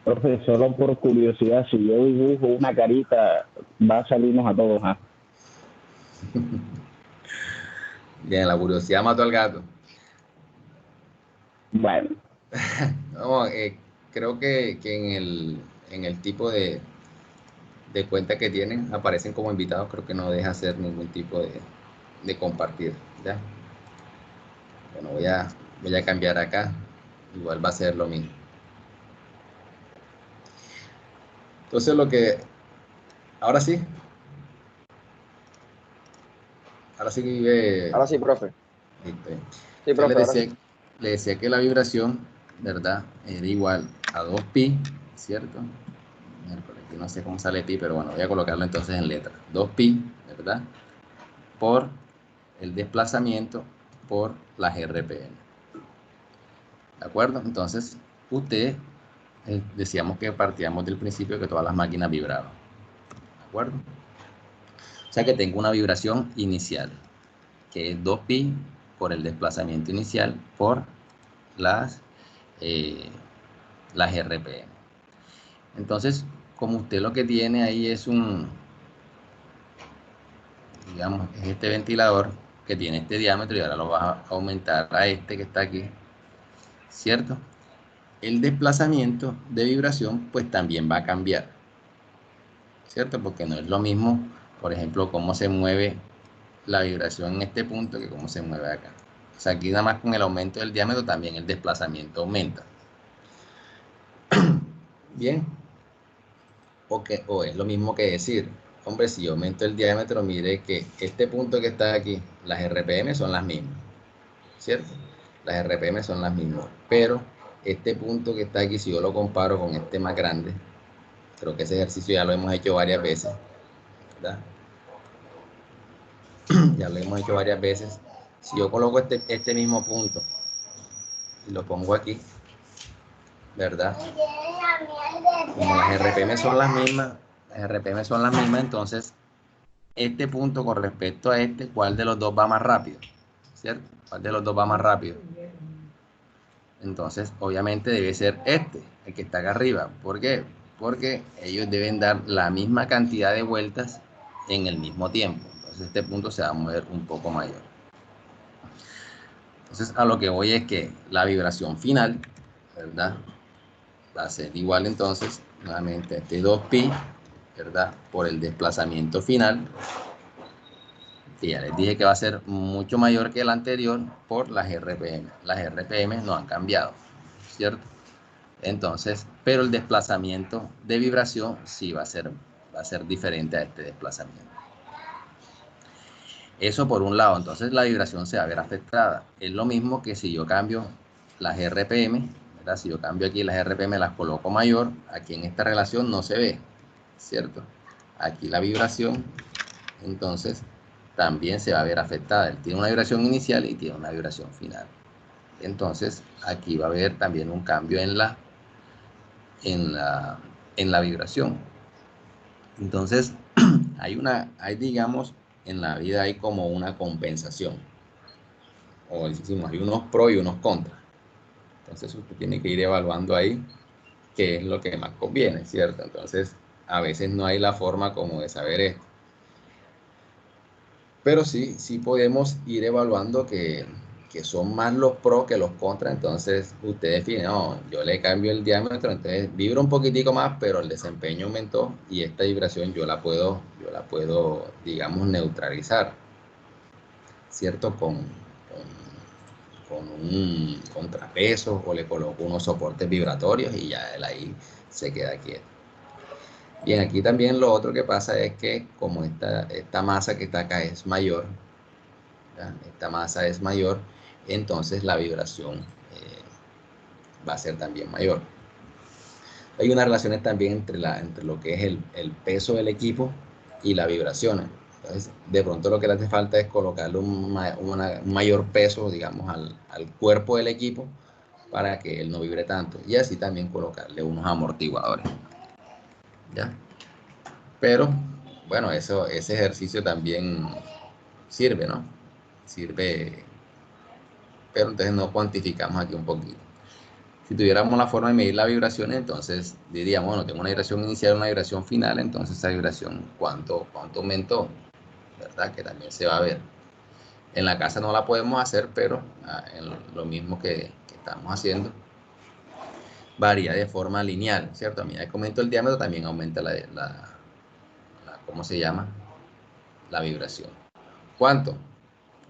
Profe, solo por curiosidad, si yo dibujo una carita, va a salirnos a todos, ¿ah? Bien, la curiosidad mató al gato. Bueno, No, creo que en el tipo de cuenta que tienen aparecen como invitados. Creo que no deja hacer ningún tipo de compartir. ¿Ya? Bueno, voy a cambiar acá. Igual va a ser lo mismo. Entonces ahora sí. Ahora sí que vive. Ahora sí, profe. Listo. Sí, Entonces profe, ahora sí. le decía que la vibración, ¿verdad? Era igual a 2pi, ¿cierto? Miércoles, yo no sé cómo sale pi, pero bueno, voy a colocarlo entonces en letra. 2pi, ¿verdad? Por el desplazamiento por las RPM. ¿De acuerdo? Entonces, decíamos que partíamos del principio que todas las máquinas vibraban. ¿De acuerdo? O sea que tengo una vibración inicial, que es 2pi por el desplazamiento inicial por las las RPM. Entonces, como usted lo que tiene ahí es digamos, es este ventilador que tiene este diámetro y ahora lo vas a aumentar a este que está aquí, ¿cierto? El desplazamiento de vibración pues también va a cambiar, ¿cierto? Porque no es lo mismo, por ejemplo, cómo se mueve la vibración en este punto que cómo se mueve acá. O sea, aquí nada más con el aumento del diámetro también el desplazamiento aumenta. Bien. O es lo mismo que decir, hombre, si yo aumento el diámetro, mire que este punto que está aquí, las RPM son las mismas, ¿cierto? Las RPM son las mismas, pero este punto que está aquí, si yo lo comparo con este más grande, creo que ese ejercicio ya lo hemos hecho varias veces, ¿verdad? Ya lo hemos hecho varias veces. Si yo coloco este mismo punto y lo pongo aquí, ¿verdad? Como las RPM son las mismas, entonces este punto con respecto a este, ¿cuál de los dos va más rápido? ¿Cierto? ¿Cuál de los dos va más rápido? Entonces, obviamente debe ser este, el que está acá arriba. ¿Por qué? Porque ellos deben dar la misma cantidad de vueltas en el mismo tiempo. Entonces, este punto se va a mover un poco mayor. Entonces, a lo que voy es que la vibración final, ¿verdad? Va a ser igual entonces, nuevamente, este 2pi, ¿verdad? Por el desplazamiento final, que ya les dije que va a ser mucho mayor que el anterior por las RPM. Las RPM no han cambiado, ¿cierto? Entonces, pero el desplazamiento de vibración sí va a ser diferente a este desplazamiento. Eso por un lado, entonces la vibración se va a ver afectada. Es lo mismo que si yo cambio las RPM, ¿verdad? Si yo cambio aquí las RPM, las coloco mayor, aquí en esta relación no se ve, ¿cierto? Aquí la vibración, entonces, también se va a ver afectada. Él tiene una vibración inicial y tiene una vibración final. Entonces, aquí va a haber también un cambio en la vibración. Entonces, digamos, en la vida hay como una compensación. O decimos, hay unos pros y unos contras. Entonces, usted tiene que ir evaluando ahí qué es lo que más conviene, ¿cierto? Entonces, a veces no hay la forma como de saber esto. Pero sí podemos ir evaluando que son más los pros que los contras. Entonces usted define, no, yo le cambio el diámetro, entonces vibra un poquitico más, pero el desempeño aumentó y esta vibración yo la puedo, digamos, neutralizar, ¿cierto? Con un contrapeso, o le coloco unos soportes vibratorios y ya él ahí se queda quieto. Bien, aquí también lo otro que pasa es que como esta masa que está acá es mayor, ¿ya? Esta masa es mayor, entonces la vibración va a ser también mayor. Hay unas relaciones también entre lo que es el peso del equipo y la vibración. Entonces, de pronto lo que le hace falta es colocarle un mayor peso, digamos, al cuerpo del equipo para que él no vibre tanto. Y así también colocarle unos amortiguadores, ¿ya? Pero, bueno, ese ejercicio también sirve, ¿no? Sirve, pero entonces no cuantificamos aquí un poquito. Si tuviéramos la forma de medir la vibración, entonces diríamos, bueno, tengo una vibración inicial, una vibración final, entonces esa vibración, ¿cuánto aumentó? ¿Verdad? Que también se va a ver. En la casa no la podemos hacer, pero en lo mismo que estamos haciendo, varía de forma lineal, ¿cierto? A medida que aumento el diámetro, también aumenta ¿cómo se llama? La vibración. ¿Cuánto?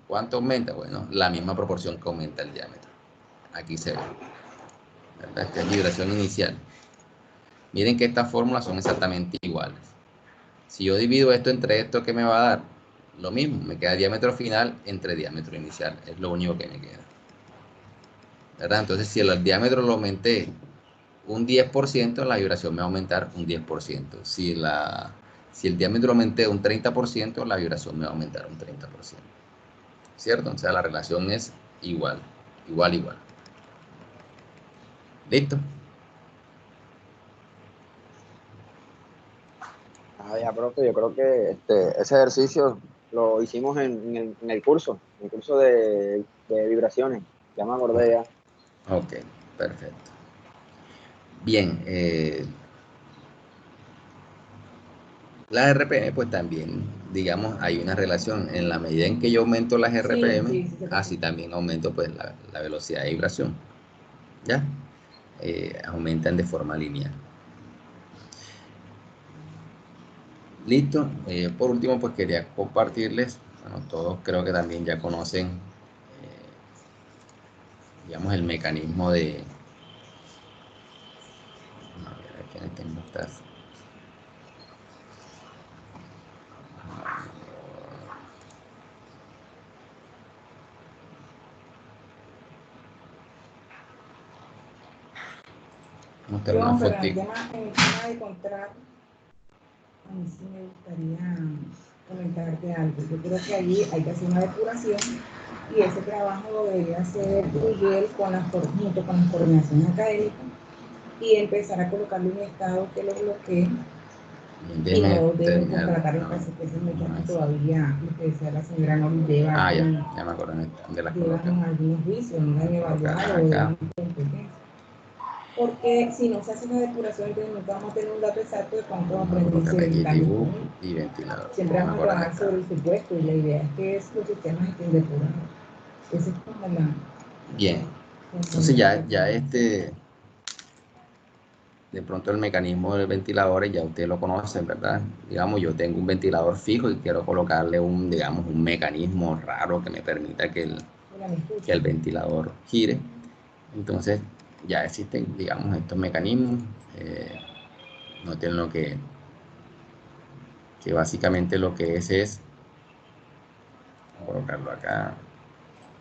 ¿Cuánto aumenta? Bueno, la misma proporción que aumenta el diámetro. Aquí se ve, ¿verdad? Esta es vibración inicial. Miren que estas fórmulas son exactamente iguales. Si yo divido esto entre esto, ¿qué me va a dar? Lo mismo, me queda diámetro final entre diámetro inicial. Es lo único que me queda, ¿verdad? Entonces, si el diámetro lo aumenté un 10%, la vibración me va a aumentar un 10%. Si el diámetro lo aumenté un 30%, la vibración me va a aumentar un 30%. ¿Cierto? O sea, la relación es igual. ¿Listo? Ya, profe, yo creo que ese ejercicio lo hicimos en el curso de vibraciones. Ya me acordé ya. Ok. Perfecto. Bien, las RPM pues también, digamos, hay una relación. En la medida en que yo aumento las RPM, sí, así también aumento pues la velocidad de vibración. ¿Ya? Aumentan de forma lineal. Listo. Por último, pues quería compartirles, bueno, todos creo que también ya conocen, digamos, el mecanismo de... A ver, aquí tengo estas. Mostrar una John, pero en foto. el tema de contrato, a mí sí me gustaría comentarte algo. Yo creo que allí hay que hacer una depuración y ese trabajo lo debería hacer Miguel junto con las coordinaciones académicas y empezar a colocarle un estado que lo bloquee y no deben contratar ese muchacho todavía, lo que decía la señora, no lleva ya me acuerdo de las llevan algunos vicios, no han evaluado o de competencia. Porque si no se hace una depuración, entonces nunca vamos a tener un dato exacto de cuánto aprendizaje y ventilador. Siempre vamos a trabajar sobre el supuesto y la idea es que los sistemas estén depurados. Esa es como la... Bien, entonces ya de pronto el mecanismo del ventilador ya ustedes lo conocen, ¿verdad? Digamos, yo tengo un ventilador fijo y quiero colocarle digamos, un mecanismo raro que me permita que el ventilador gire. Entonces ya existen, digamos, estos mecanismos. Noten lo que básicamente lo que es, voy a colocarlo acá.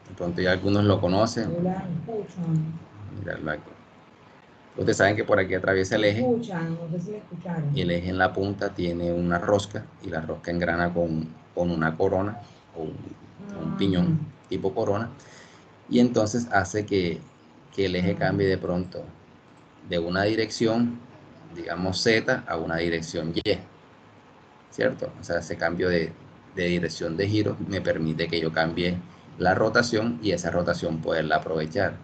De pronto ya algunos lo conocen. Mirarlo aquí. Ustedes saben que por aquí atraviesa el eje. Y el eje en la punta tiene una rosca y la rosca engrana con una corona o un piñón tipo corona. Y entonces hace que el eje cambie de pronto de una dirección, digamos Z, a una dirección Y. ¿Cierto? O sea, ese cambio de dirección de giro me permite que yo cambie la rotación y esa rotación poderla aprovechar.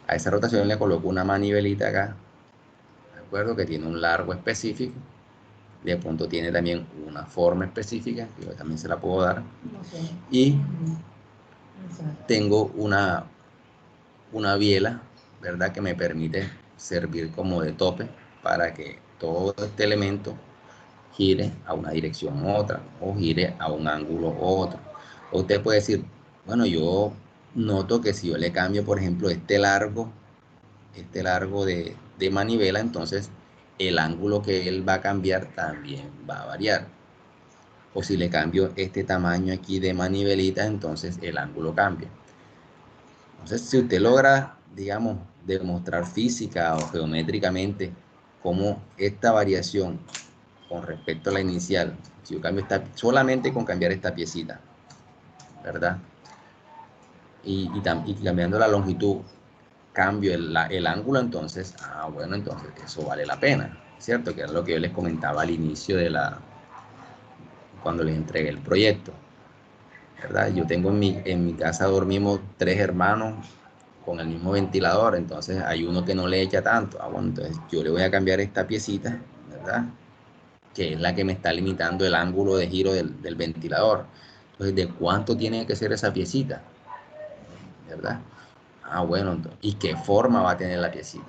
A esa rotación le coloco una manivelita acá, ¿de acuerdo? Que tiene un largo específico. De pronto tiene también una forma específica, que yo también se la puedo dar. Y tengo una biela, ¿verdad? Que me permite servir como de tope para que todo este elemento gire a una dirección u otra, o gire a un ángulo u otro. O usted puede decir, bueno, yo noto que si yo le cambio, por ejemplo, este largo de manivela, entonces el ángulo que él va a cambiar también va a variar. O si le cambio este tamaño aquí de manivelita, entonces el ángulo cambia. Entonces, si usted logra, digamos, demostrar física o geométricamente cómo esta variación con respecto a la inicial, si yo cambio solamente con cambiar esta piecita, ¿verdad? Y cambiando la longitud, cambio el ángulo, entonces, bueno, entonces eso vale la pena, ¿cierto? Que es lo que yo les comentaba al inicio cuando les entregué el proyecto, ¿verdad? Yo tengo en mi casa dormimos 3 hermanos con el mismo ventilador, entonces hay uno que no le echa tanto, bueno, entonces yo le voy a cambiar esta piecita, ¿verdad? Que es la que me está limitando el ángulo de giro del ventilador. Entonces, ¿de cuánto tiene que ser esa piecita? ¿Verdad? Bueno, ¿y qué forma va a tener la piecita?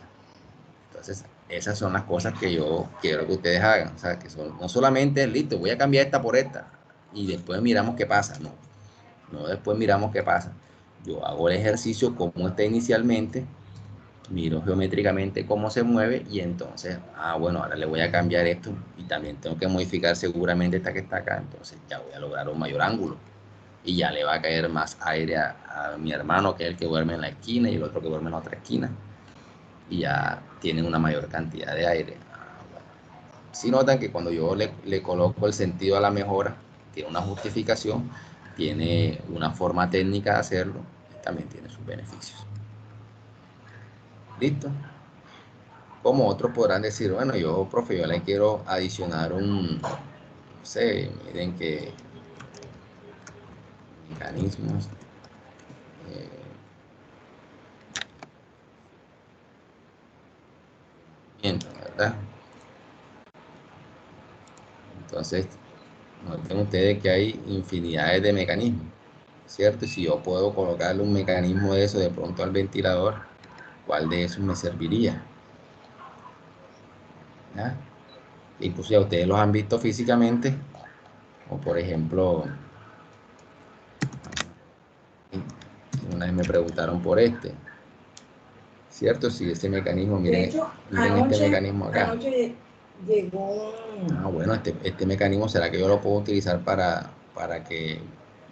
Entonces, esas son las cosas que yo quiero que ustedes hagan. O sea, que no solamente, listo, voy a cambiar esta por esta y después miramos qué pasa. No después miramos qué pasa. Yo hago el ejercicio como está inicialmente, miro geométricamente cómo se mueve y entonces, bueno, ahora le voy a cambiar esto y también tengo que modificar seguramente esta que está acá, entonces ya voy a lograr un mayor ángulo y ya le va a caer más aire a mi hermano, que es el que duerme en la esquina y el otro que duerme en la otra esquina, y ya tienen una mayor cantidad de aire. Bueno. Si notan que cuando yo le coloco el sentido a la mejora, tiene una justificación, tiene una forma técnica de hacerlo, también tiene sus beneficios. ¿Listo? Como otros podrán decir, bueno, yo, profe, yo le quiero adicionar no sé, miren que mecanismos, ¿verdad? Entonces, noten ustedes que hay infinidades de mecanismos, ¿cierto? Y si yo puedo colocarle un mecanismo de eso de pronto al ventilador, ¿cuál de esos me serviría? ¿Ya? Incluso ya ustedes los han visto físicamente, o por ejemplo, una vez me preguntaron por este, ¿cierto? Si ese mecanismo, De miren, hecho, miren este mecanismo acá. anoche llegó Ah, bueno, este mecanismo, ¿será que yo lo puedo utilizar para que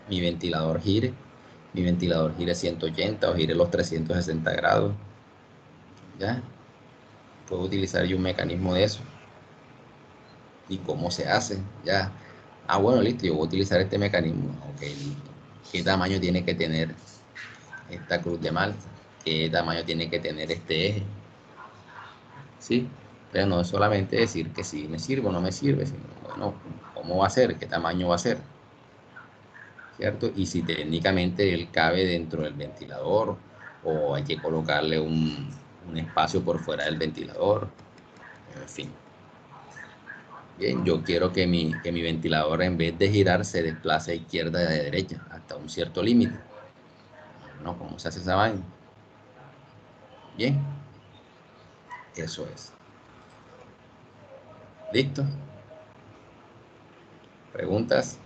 mi ventilador gire? Mi ventilador gire 180 o gire los 360 grados. ¿Ya? Puedo utilizar yo un mecanismo de eso. ¿Y cómo se hace? Ya. Ah, bueno, listo, yo voy a utilizar este mecanismo. Ok, listo. ¿Qué tamaño tiene que tener esta cruz de Malta? ¿Qué tamaño tiene que tener este eje? ¿Sí? Pero no es solamente decir que si me sirve o no me sirve, sino, bueno, ¿cómo va a ser? ¿Qué tamaño va a ser? ¿Cierto? Y si técnicamente él cabe dentro del ventilador o hay que colocarle un espacio por fuera del ventilador, en fin. Bien, yo quiero que mi ventilador en vez de girar se desplace a izquierda y a derecha hasta un cierto límite. ¿No? ¿Cómo se hace esa vaina? Bien, eso es. ¿Listo? ¿Preguntas?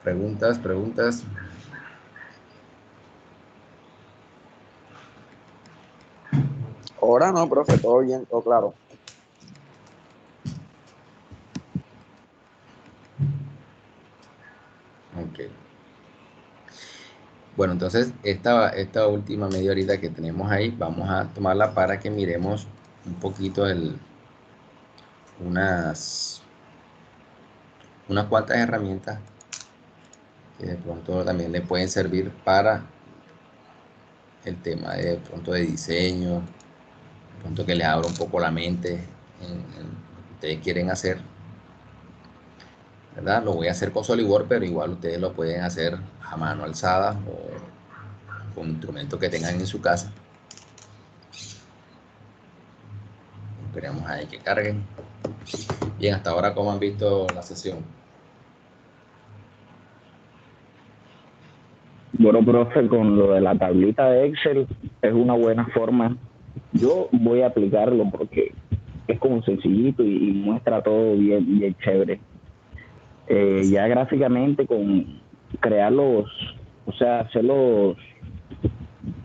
¿Preguntas? ¿Preguntas? Ahora no, profe, todo bien, todo claro. Ok. Bueno, entonces esta última media horita que tenemos ahí, vamos a tomarla para que miremos un poquito unas cuantas herramientas que de pronto también le pueden servir para el tema de pronto de diseño, de pronto que les abra un poco la mente en lo que ustedes quieren hacer, ¿verdad? Lo voy a hacer con SolidWorks, pero igual ustedes lo pueden hacer a mano alzada o con instrumentos que tengan en su casa. Esperemos ahí que carguen. Bien, hasta ahora, ¿cómo han visto la sesión? Bueno, profe, con lo de la tablita de Excel es una buena forma. Yo voy a aplicarlo porque es como sencillito y muestra todo bien, bien chévere. Ya gráficamente con crear o sea, hacer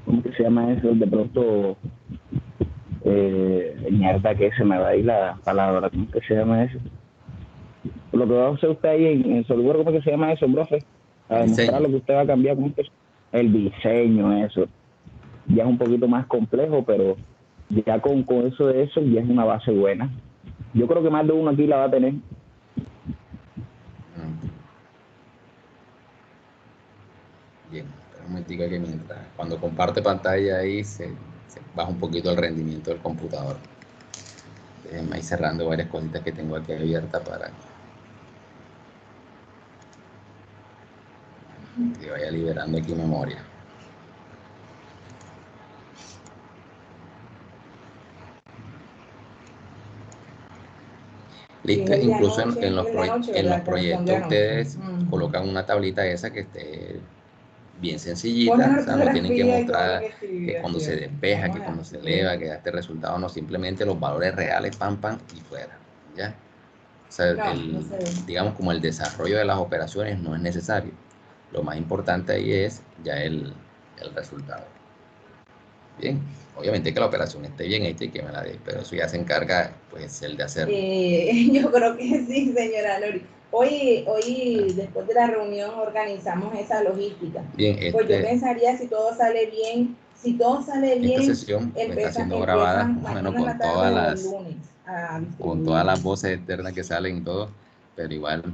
¿cómo que se llama eso? De pronto, mierda, que se me va a ir la palabra, ¿cómo que se llama eso? Lo que va a hacer usted ahí en SolidWorks, ¿cómo que se llama eso, profe? A El demostrar diseño. lo que usted va a cambiar, ¿cómo que el diseño, eso. Ya es un poquito más complejo, pero ya con eso de eso ya es una base buena. Yo creo que más de uno aquí la va a tener. Bien, espera un momentico que cuando comparte pantalla ahí se baja un poquito el rendimiento del computador. Déjenme ir cerrando varias cositas que tengo aquí abiertas para que vaya liberando aquí memoria. Listo, el de incluso anoche, el de anoche, en los ¿verdad? proyectos Correspondió anoche. ustedes colocan una tablita esa que esté bien Pon sencillita, la o sea, no tienen que ortografía y todo lo mostrar que que escribía, cuando se ¿cierto? despeja, que Vamos a cuando se eleva, ver. que da este resultado, no, simplemente los valores reales, pam, pam, y fuera, ¿ya? O sea, No se ve. digamos como el desarrollo de las operaciones no es necesario. Lo más importante ahí es ya el resultado. Bien, obviamente que la operación esté bien hecha y que me la dé, pero eso ya se encarga pues el de hacerlo. Yo creo que sí, señora Lori. Hoy, después de la reunión, organizamos esa logística. Bien, Pues yo pensaría, si todo sale bien, esta sesión pues, está siendo grabada empiezan bueno, mañana en la tarde o el lunes a con todas distribuir. las voces externas que salen y todo, pero igual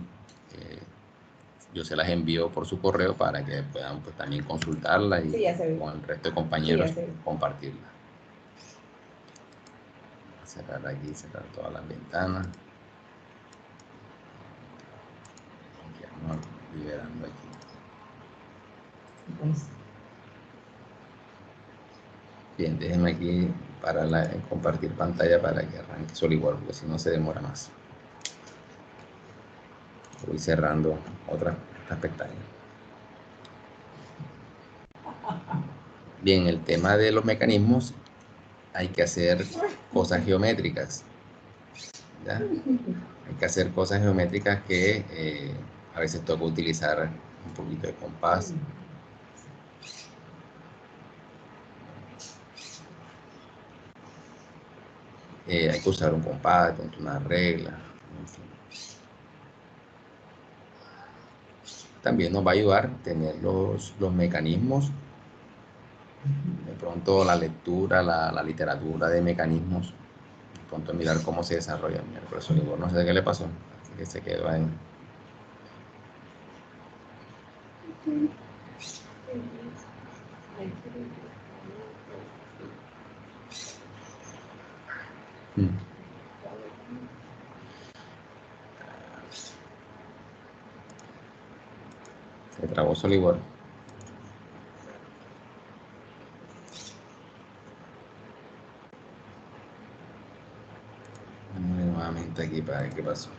yo se las envío por su correo para que puedan pues, también consultarla y Sí, ya se ve. con el resto de Sí, ya compañeros se ve. compartirla. Cerrar aquí, cerrar todas las ventanas. Vamos liberando aquí. Entonces, Bien, déjenme aquí para compartir pantalla para que arranque SolidWorks, porque si no se demora más. Voy cerrando otras pestañas. Bien, el tema de los mecanismos, hay que hacer cosas geométricas, ¿ya? Hay que hacer cosas geométricas que a veces toca utilizar un poquito de compás. Hay que usar un compás, una regla, en fin. También nos va a ayudar tener los mecanismos, de pronto la lectura, la literatura de mecanismos, de pronto mirar cómo se desarrolla. Mira, el profesor Igor, no sé qué le pasó, así que se quedó ahí. Se trabó SolidWorks. Vamos nuevamente aquí para ver qué pasó.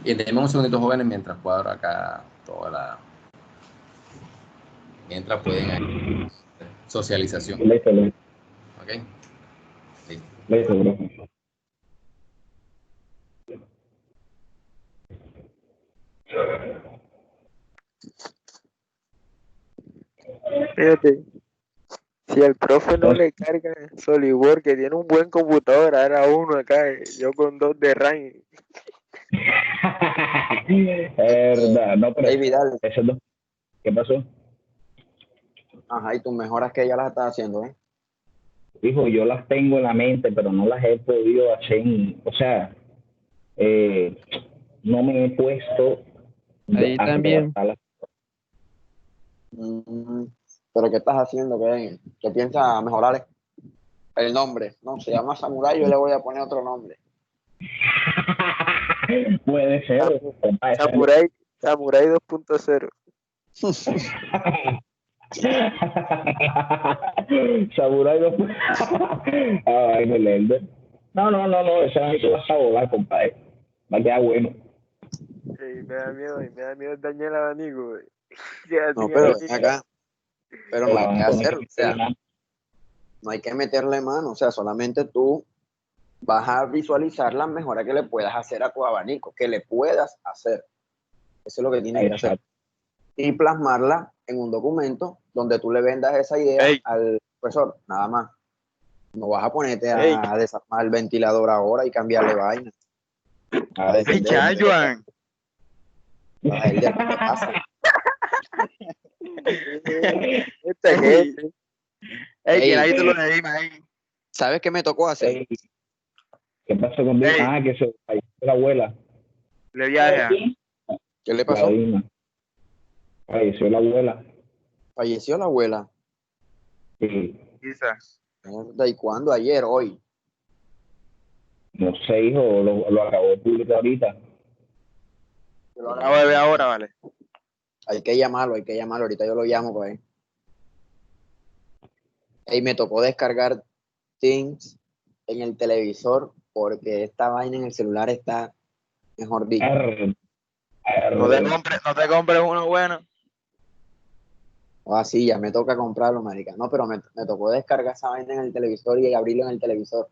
Bien, denme un segundito, jóvenes, mientras cuadro acá toda la... Mientras pueden socialización. Listo. ¿Ok? Listo. Listo, profe. Fíjate, si el profe no le carga SolidWorks, que tiene un buen computador, ahora uno acá, yo con 2 de RAM. Verdad, no, pero Hey, Vidal, esos dos, ¿qué pasó? ajá, y tus mejoras que ya las estás haciendo, ¿eh? Hijo, yo las tengo en la mente, pero no las he podido hacer, o sea, eh, no me he puesto Ahí a también. redactarlas. Mm, pero ¿qué estás haciendo? ¿Qué piensas mejorar? El nombre, ¿no? Se llama Samurai, yo le voy a poner otro nombre. Puede ser, compa, ese Samurai 2.0. Samurai no puede. Ay, no, Lender. No, ese amigo va a volar, compadre. Va a quedar bueno. Me da miedo dañar el abanico, güey. Ya, No, sin pero abanico. acá, pero Se no la hay van que a poner hacerlo, o sea, no hay que meterle mano, o sea, solamente tú vas a visualizar las mejoras que le puedas hacer a tu abanico, que le puedas hacer. Eso es lo que tienes que hacer. exacto. Y plasmarla en un documento donde tú le vendas esa idea Ey, al profesor, nada más. No vas a ponerte ey, a desarmar el ventilador ahora y cambiarle vaina. Vas a Ay, decir, ya, Joan. vas a ir de ¿qué pasa? ¿Este Ey, qué? ey, que Ey, nadie te lo anima, ey. ¿sabes qué me tocó hacer? ey, ¿qué pasó conmigo? Ey, Ah, que se falleció la abuela. le viaja. ¿Qué le La pasó? Dina. Falleció la abuela. Falleció la abuela. Sí. Quizás. ¿Y cuándo? Ayer, hoy. No sé, hijo, lo acabó de publicar ahorita. Yo lo Acabo de ver ahora, vale. Hay que llamarlo. Ahorita yo lo llamo, pues. Y me tocó descargar Things en el televisor porque esta vaina en el celular está, mejor dicho. Arr, No te compres uno bueno. Así ya me toca comprarlo, marica. No, pero me tocó descargar esa vaina en el televisor y abrirlo en el televisor.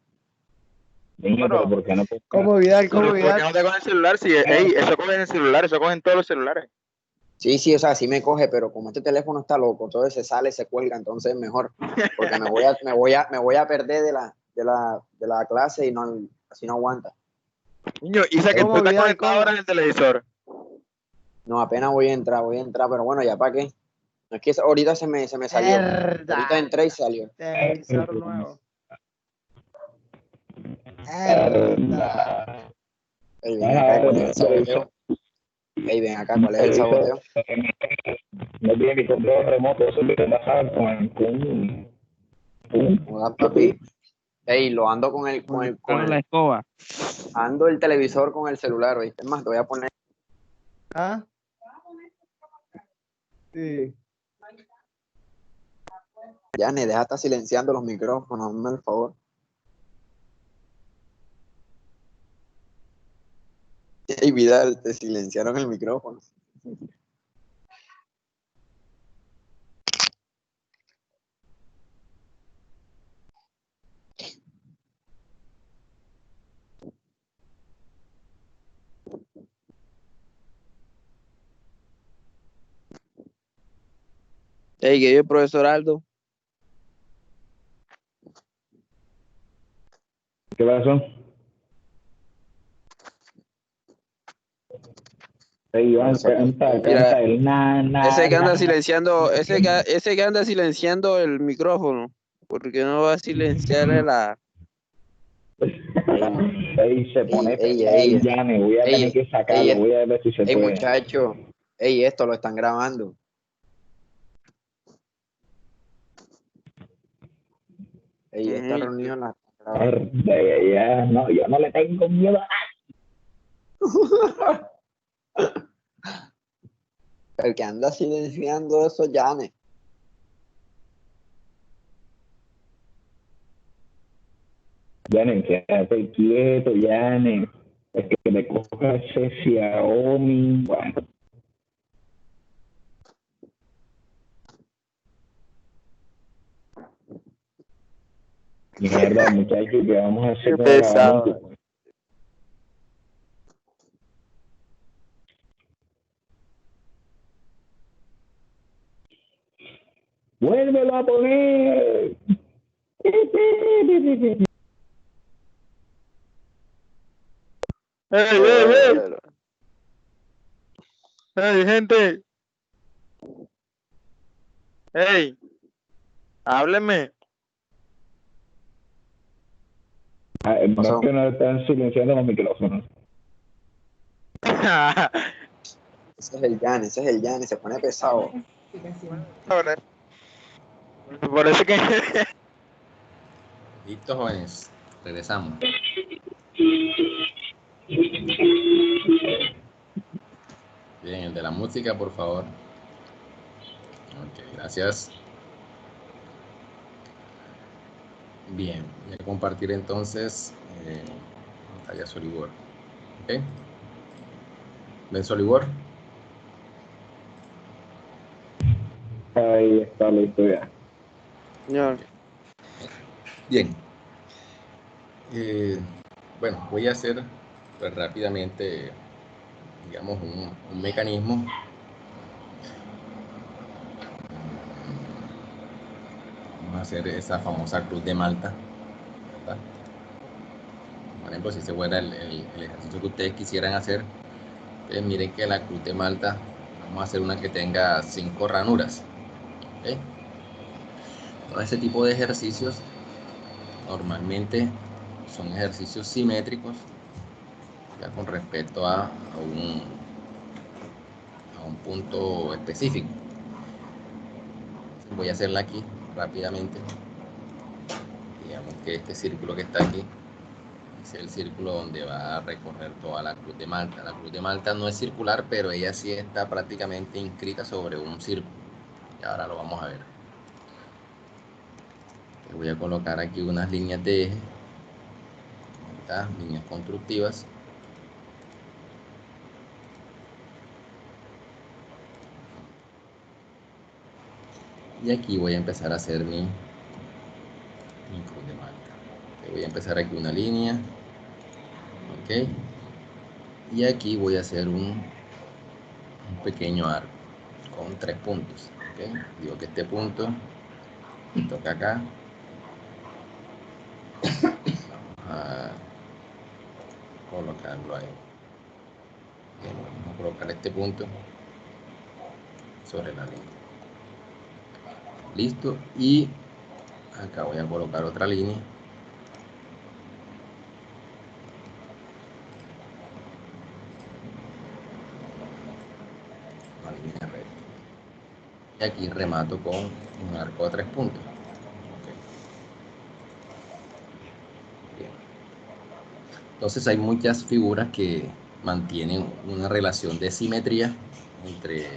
niño, pero Pero, ¿por qué no puedo? ¿Cómo Vidal? pero ¿Cómo ¿por qué Vidal? no te cogen el celular? Si, ey, eso cogen en el celular, eso cogen todos los celulares. Sí, o sea, sí me coge, pero como este teléfono está loco, entonces se sale, se cuelga, entonces mejor, porque me voy a perder de la clase y no, así no aguanta. Niño, Isa, que tú estás conectado ahora en el televisor. No, apenas voy a entrar, pero bueno, ya para qué. No es que ahorita se me salió. Ahorita entré y salió. Televisor nuevo. Ey, ven acá, ¿cuál es el saboteo? Ey, ven acá, ¿cuál es el saboteo? No tiene mi control remoto, eso es lo que pasa con Joda, papi. Ey, lo ando con la escoba. ando el televisor con el celular, ¿viste? Es más, te voy a poner. ¿Ah? Sí. Yane, deja estar silenciando los micrófonos, hazme el favor. Ey, Vidal, te silenciaron el micrófono. Ey, que yo, profesor Aldo. ¿Qué pasó? Ey, Iván, canta el Ese que anda silenciando, ese que anda silenciando el micrófono, porque no va a silenciarle la. Ey, se pone ey, ya me voy a tener que sacarlo, voy a ver si se puede. Muchacho, ey, esto lo están grabando. Ey, esta reunión la están grabando. Ya, no, yo no le tengo miedo a El que anda silenciando eso, Yane. Yane, quédate quieto, Yane. Es que me coja ese Xiaomi. Bueno. Mierda, muchachos, ¿qué vamos a hacer? Qué pesado. ¡Vuélvelo a poner! ¡Ey, gente! ¡Ey! ¡Hábleme! No, que no están silenciando los micrófonos. Ese es el Yane, se pone pesado. Por eso que... Listo, jóvenes. Regresamos. Bien, el de la música, por favor. Ok, gracias. Bien, voy a compartir entonces pantalla SolidWorks. ¿Ok? ¿Ven SolidWorks? Ahí está listo ya. Señor. Bien. Bueno, voy a hacer pues, rápidamente, digamos, un mecanismo. Vamos a hacer esa famosa cruz de Malta, ¿verdad? Por ejemplo, si se fuera el ejercicio que ustedes quisieran hacer, pues miren que la cruz de Malta, vamos a hacer una que tenga 5 ranuras. ¿Okay? Todo ese tipo de ejercicios normalmente son ejercicios simétricos, ya con respecto a un punto específico. Voy a hacerla aquí rápidamente. Digamos que este círculo que está aquí es el círculo donde va a recorrer toda la cruz de Malta. La cruz de Malta no es circular, pero ella sí está prácticamente inscrita sobre un círculo. Y ahora lo vamos a ver. Voy a colocar aquí unas líneas de eje, líneas constructivas. Y aquí voy a empezar a hacer mi cruz de Malta. Voy a empezar aquí una línea. Ok. Y aquí voy a hacer un pequeño arco con 3 puntos. ¿Okay? Digo que este punto toca acá Vamos a colocarlo ahí. Bien, vamos a colocar este punto sobre la línea. Listo. Y acá voy a colocar otra línea. Una línea recta. Y aquí remato con un arco de 3 puntos. Okay. Bien. Entonces hay muchas figuras que mantienen una relación de simetría entre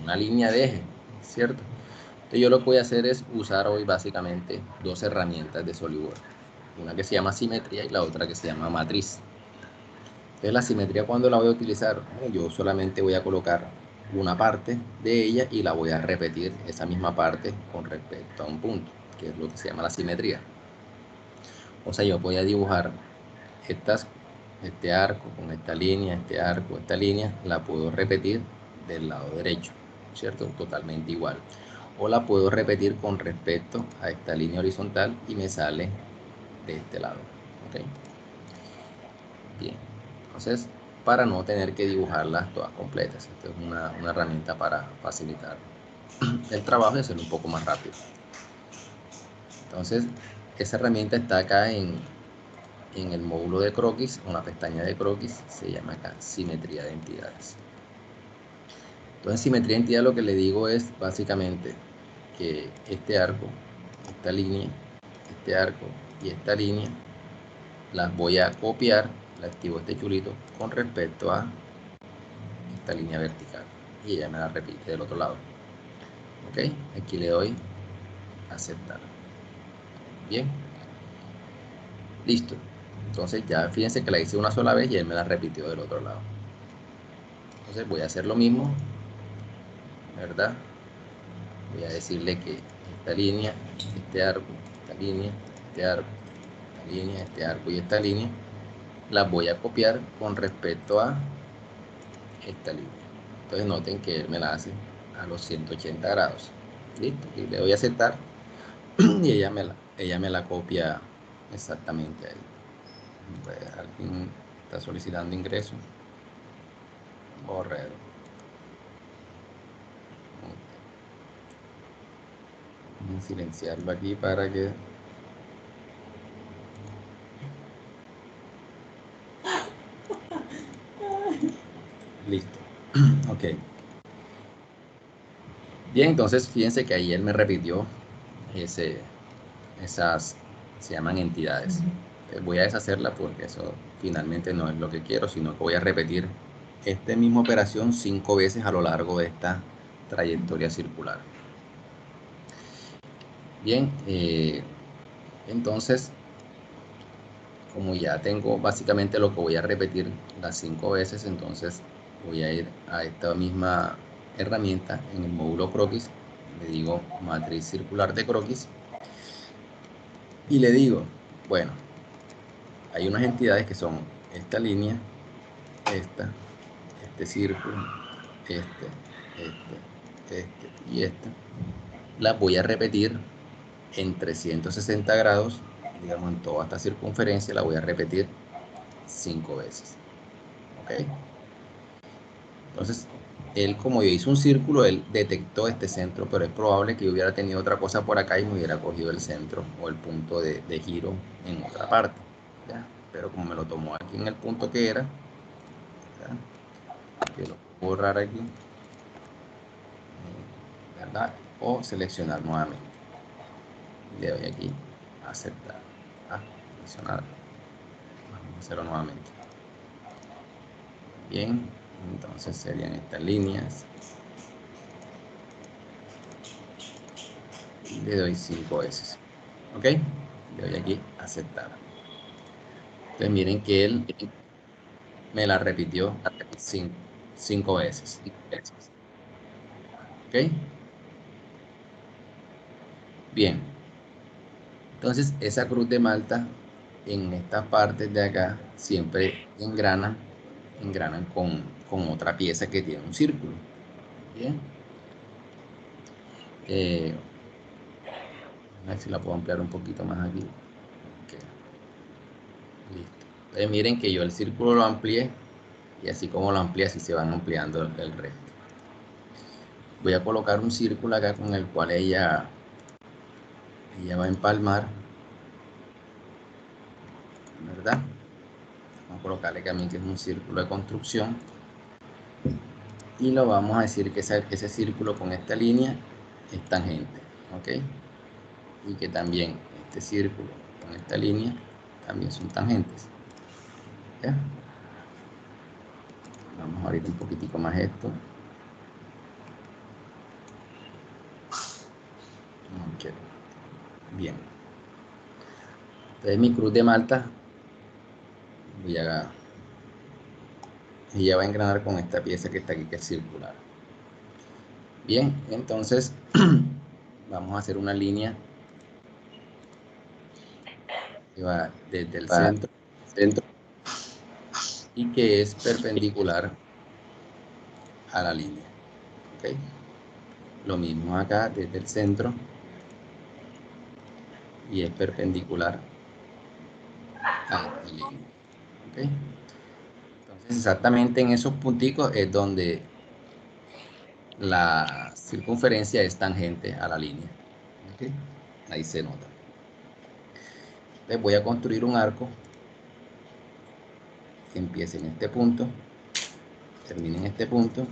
una línea de eje, ¿cierto? Entonces yo lo que voy a hacer es usar hoy básicamente dos herramientas de SolidWorks. Una que se llama simetría y la otra que se llama matriz. Entonces la simetría, cuando la voy a utilizar, yo solamente voy a colocar una parte de ella y la voy a repetir esa misma parte con respecto a un punto, que es lo que se llama la simetría. O sea, yo voy a dibujar este arco con esta línea, este arco, esta línea, la puedo repetir del lado derecho, ¿cierto? Totalmente igual. O la puedo repetir con respecto a esta línea horizontal y me sale de este lado. ¿Okay? Bien, entonces, para no tener que dibujarlas todas completas, esto es una herramienta para facilitar el trabajo y hacerlo un poco más rápido. Entonces, esa herramienta está acá en el módulo de croquis, una pestaña de croquis, se llama acá simetría de entidades. Entonces, simetría de entidad, lo que le digo es básicamente que este arco, esta línea, este arco y esta línea las voy a copiar, le activo este chulito con respecto a esta línea vertical y ella me la repite del otro lado. Ok, aquí le doy aceptar. Bien, listo. Entonces ya fíjense que la hice una sola vez y él me la repitió del otro lado. Entonces voy a hacer lo mismo, ¿verdad? Voy a decirle que esta línea, este arco, esta línea, este arco, esta línea, este arco y esta línea las voy a copiar con respecto a esta línea. Entonces noten que él me la hace a los 180 grados. Listo, y le doy a aceptar y ella me la copia exactamente ahí. Pues, alguien está solicitando ingreso. Borrero. Vamos a silenciarlo aquí para que listo. Ok. Bien, entonces fíjense que ahí él me repitió esas, se llaman entidades. Voy a deshacerla porque eso finalmente no es lo que quiero, sino que voy a repetir esta misma operación 5 veces a lo largo de esta trayectoria circular. Bien, entonces, como ya tengo básicamente lo que voy a repetir las 5 veces, entonces voy a ir a esta misma herramienta en el módulo croquis, le digo matriz circular de croquis y le digo, bueno, hay unas entidades que son esta línea, este círculo, este y este. Las voy a repetir en 360 grados, digamos en toda esta circunferencia, la voy a repetir 5 veces. ¿Ok? Entonces, él, como yo hice un círculo, él detectó este centro, pero es probable que yo hubiera tenido otra cosa por acá y me hubiera cogido el centro o el punto de giro en otra parte. ¿Ya? Pero como me lo tomó aquí en el punto que era, ¿ya? Que lo puedo borrar aquí, ¿verdad? O seleccionar nuevamente. Le doy aquí a aceptar. Seleccionar. Vamos a hacerlo nuevamente. Bien, entonces serían estas líneas. Y le doy 5 veces. ¿Ok? Le doy aquí a aceptar. Entonces miren que él me la repitió 5 veces. ¿Ok? Bien. Entonces esa cruz de Malta en estas partes de acá siempre engranan con otra pieza que tiene un círculo. Bien. A ver si la puedo ampliar un poquito más aquí. Listo. Entonces miren que yo el círculo lo amplié y así como lo amplié, así se van ampliando el resto. Voy a colocar un círculo acá con el cual ella va a empalmar, ¿verdad? Vamos a colocarle también que es un círculo de construcción y lo vamos a decir que ese círculo con esta línea es tangente, ¿ok? Y que también este círculo con esta línea también son tangentes. ¿Ya? Vamos a abrir un poquitico más esto. Okay. Bien. Entonces mi cruz de Malta ella va a engranar con esta pieza que está aquí, que es circular. Bien, entonces vamos a hacer una línea que va desde el centro y que es perpendicular a la línea. ¿Okay? Lo mismo acá desde el centro y es perpendicular a esta línea. ¿Okay? Entonces exactamente en esos punticos es donde la circunferencia es tangente a la línea. ¿Okay? Ahí se nota. Entonces voy a construir un arco que empiece en este punto, termine en este punto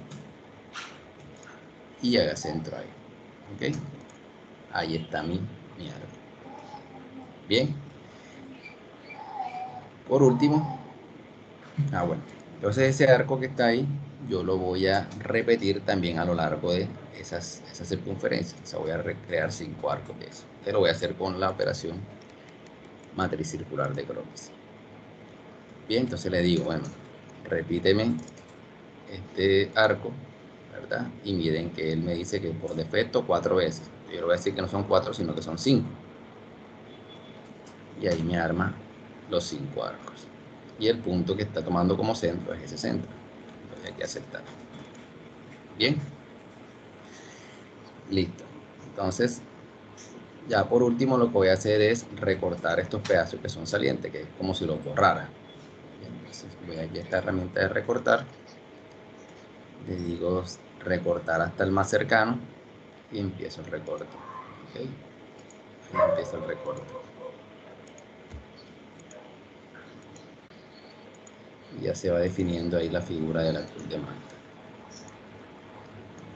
y haga centro ahí. ¿Okay? Ahí está mi arco. Bien. Por último, bueno, entonces ese arco que está ahí, yo lo voy a repetir también a lo largo de esas circunferencias. O sea, voy a recrear 5 arcos de eso. Pero lo voy a hacer con la operación matriz circular de croquis. Bien, entonces le digo, bueno, repíteme este arco, ¿verdad? Y miren que él me dice que por defecto 4 veces. Yo le voy a decir que no son 4, sino que son 5. Y ahí me arma los 5 arcos. Y el punto que está tomando como centro es ese centro. Entonces hay que aceptar. Bien. Listo. Entonces, ya por último lo que voy a hacer es recortar estos pedazos que son salientes, que es como si los borrara. Bien, entonces voy aquí a esta herramienta de recortar. Le digo recortar hasta el más cercano y empiezo el recorte. ¿Okay? Ahí empieza el recorte. Y ya se va definiendo ahí la figura de la cruz de Malta.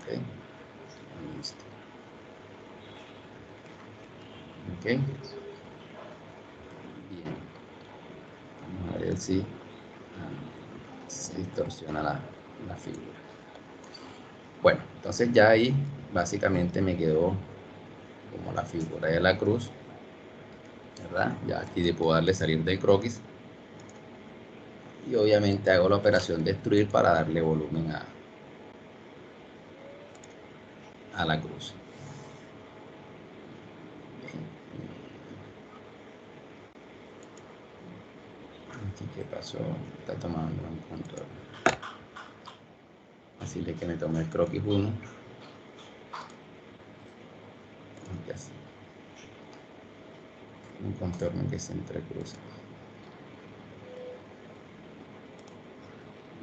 ¿Okay? Listo. ¿Ok? Bien. Vamos a ver si se distorsiona la figura. Bueno, entonces ya ahí básicamente me quedó como la figura de la cruz, ¿verdad? Ya aquí puedo darle salir del croquis. Y obviamente hago la operación destruir para darle volumen a la cruz. Aquí, ¿qué pasó? Está tomando un control. Así de que me tomé el croquis 1. Así. Un contorno que se entrecruza.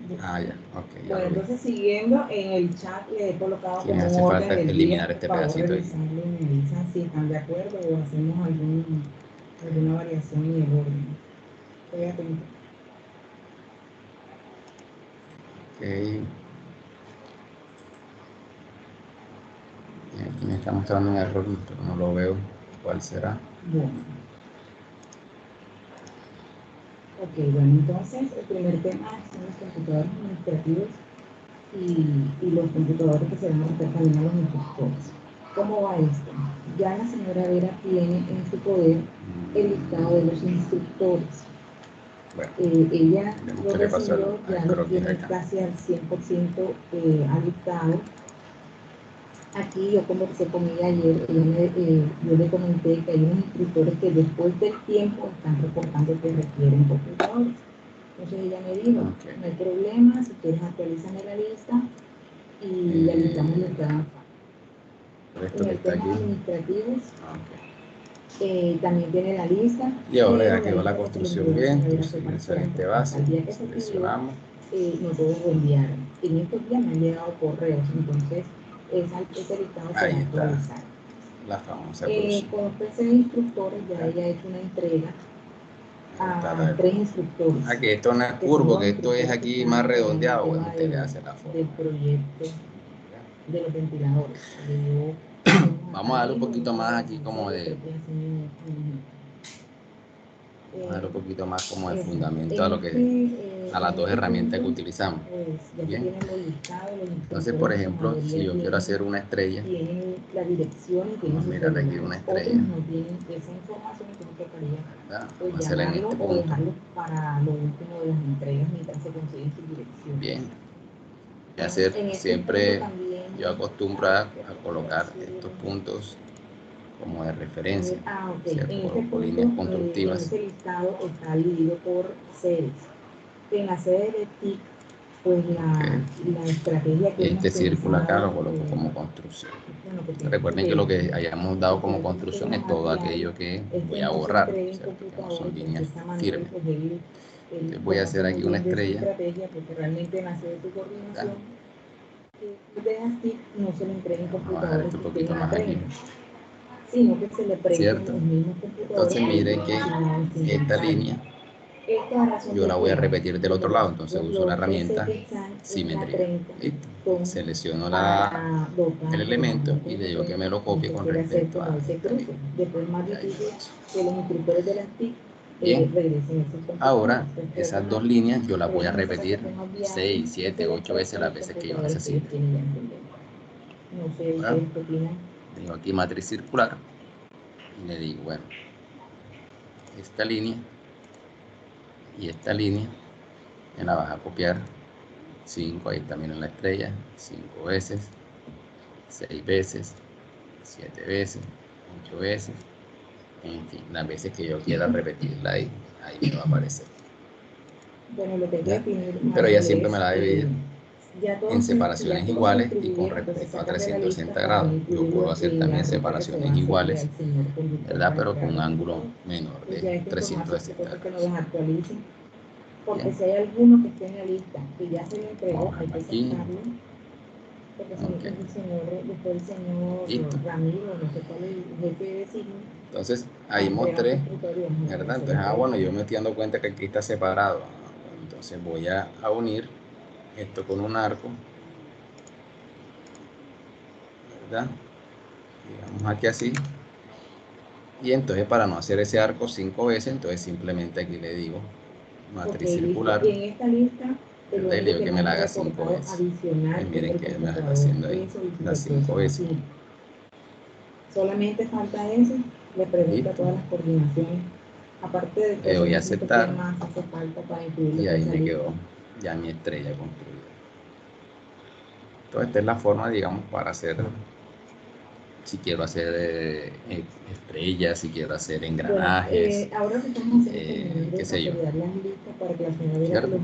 Ya, ok. Bueno, entonces siguiendo en el chat le he colocado Sí, me como hace un falta orden del eliminar día. este Por favor, pedacito ahí. revisarlo y me avisan si están de acuerdo o hacemos alguna variación en el orden. Estoy atento. Ok. Aquí me está mostrando un error, pero no lo veo. ¿Cuál será? Bueno. Ok, bueno, entonces el primer tema son los computadores administrativos y los computadores que se van a meter también a los instructores. ¿Cómo va esto? Ya la señora Vera tiene en su poder el listado de los instructores. Bueno, Ella vemos lo qué le pasó recibió, al ya lo croquis tiene acá. casi al 100% alistado. Aquí yo conversé con ella ayer, yo le comenté que hay unos instructores que después del tiempo están reportando que requieren computadores. Entonces ella me dijo, Okay. no hay problema, si quieres actualízame la lista y le listamos lo que hagan falta. Esto En que el está tema aquí. administrativo, Okay. También tiene la lista. Y ahora ya pero quedó la lista que se le construcción envió de bien, manera entonces separada, excelente porque base, al día que se pidió, seleccionamos. no todos lo enviaron. En estos días me han llegado correos, entonces ese listado se va Ahí a está actualizar. la famosa cruz. Con los PC de instructores ya ella ha hecho una entrega a 3 instructores. Que esto no es que son curvo, los que esto es instructores que aquí están más en el redondeado, tema bueno, usted le hace la del forma. proyecto de los ventiladores. Vamos a darle un poquito más aquí como de, vamos a darle un poquito más como de fundamento a lo que, a las dos herramientas que utilizamos. Bien. Entonces, por ejemplo, si yo quiero hacer una estrella, la dirección y vamos a mirar aquí una estrella, ¿verdad? Vamos a hacerla en este punto. Para lo último de las entregas mientras se consigue su dirección. Bien. Y hacer siempre, yo acostumbro a colocar estos puntos como de referencia, ¿cierto? Coloco líneas constructivas. Ese listado está dividido por sedes. En la sede de TIC, pues la estrategia que este círculo acá lo coloco como construcción. Recuerden que lo que hayamos dado como construcción es todo aquello que voy a borrar, ¿cierto? Que no son líneas firmes. Entonces voy a hacer aquí una estrella. Vamos a bajar esto un poquito más aquí, ¿cierto? Entonces miren que esta línea yo la voy a repetir del otro lado, entonces uso la herramienta simetría. ¿Listo? Selecciono el elemento y le digo que me lo copie con respecto a esta línea. Bien, ahora esas dos líneas yo las voy a repetir 6, 7, 8 veces las veces que yo necesite. Ahora, tengo aquí matriz circular y le digo, bueno, esta línea y esta línea me la vas a copiar 5, ahí también en la estrella, 5 veces, 6 veces, 7 veces, 8 veces, en fin, las veces que yo quiera repetirla ahí me va a aparecer. ¿Ya? Pero ella siempre me la va a dividir en separaciones iguales y con respecto a 360 grados. Yo puedo hacer también separaciones iguales, ¿verdad? Pero con un ángulo menor de 360 grados. Porque si hay alguno que esté en la lista que ya se le entregó, hay que aquí. sacarlo. Porque Okay. después el señor Ramiro, no sé cuál es el jefe de signo. Entonces ahí mostré, ¿verdad? Entonces, bueno, yo me estoy dando cuenta que aquí está separado. Entonces voy a unir esto con un arco, ¿verdad? Digamos aquí así. Y entonces para no hacer ese arco 5 veces, entonces simplemente aquí le digo matriz circular. Y en esta lista, le digo que me la haga 5 veces. Pues miren que me la está haciendo ahí las 5 veces. Solamente falta ese, le pregunta todas las coordinaciones. Aparte de le doy a aceptar más hace falta para incluir y ahí me quedó ya mi estrella construida. Entonces esta es la forma, digamos, para hacer, si quiero hacer estrellas, si quiero hacer engranajes, qué sé yo. ¿Cierto?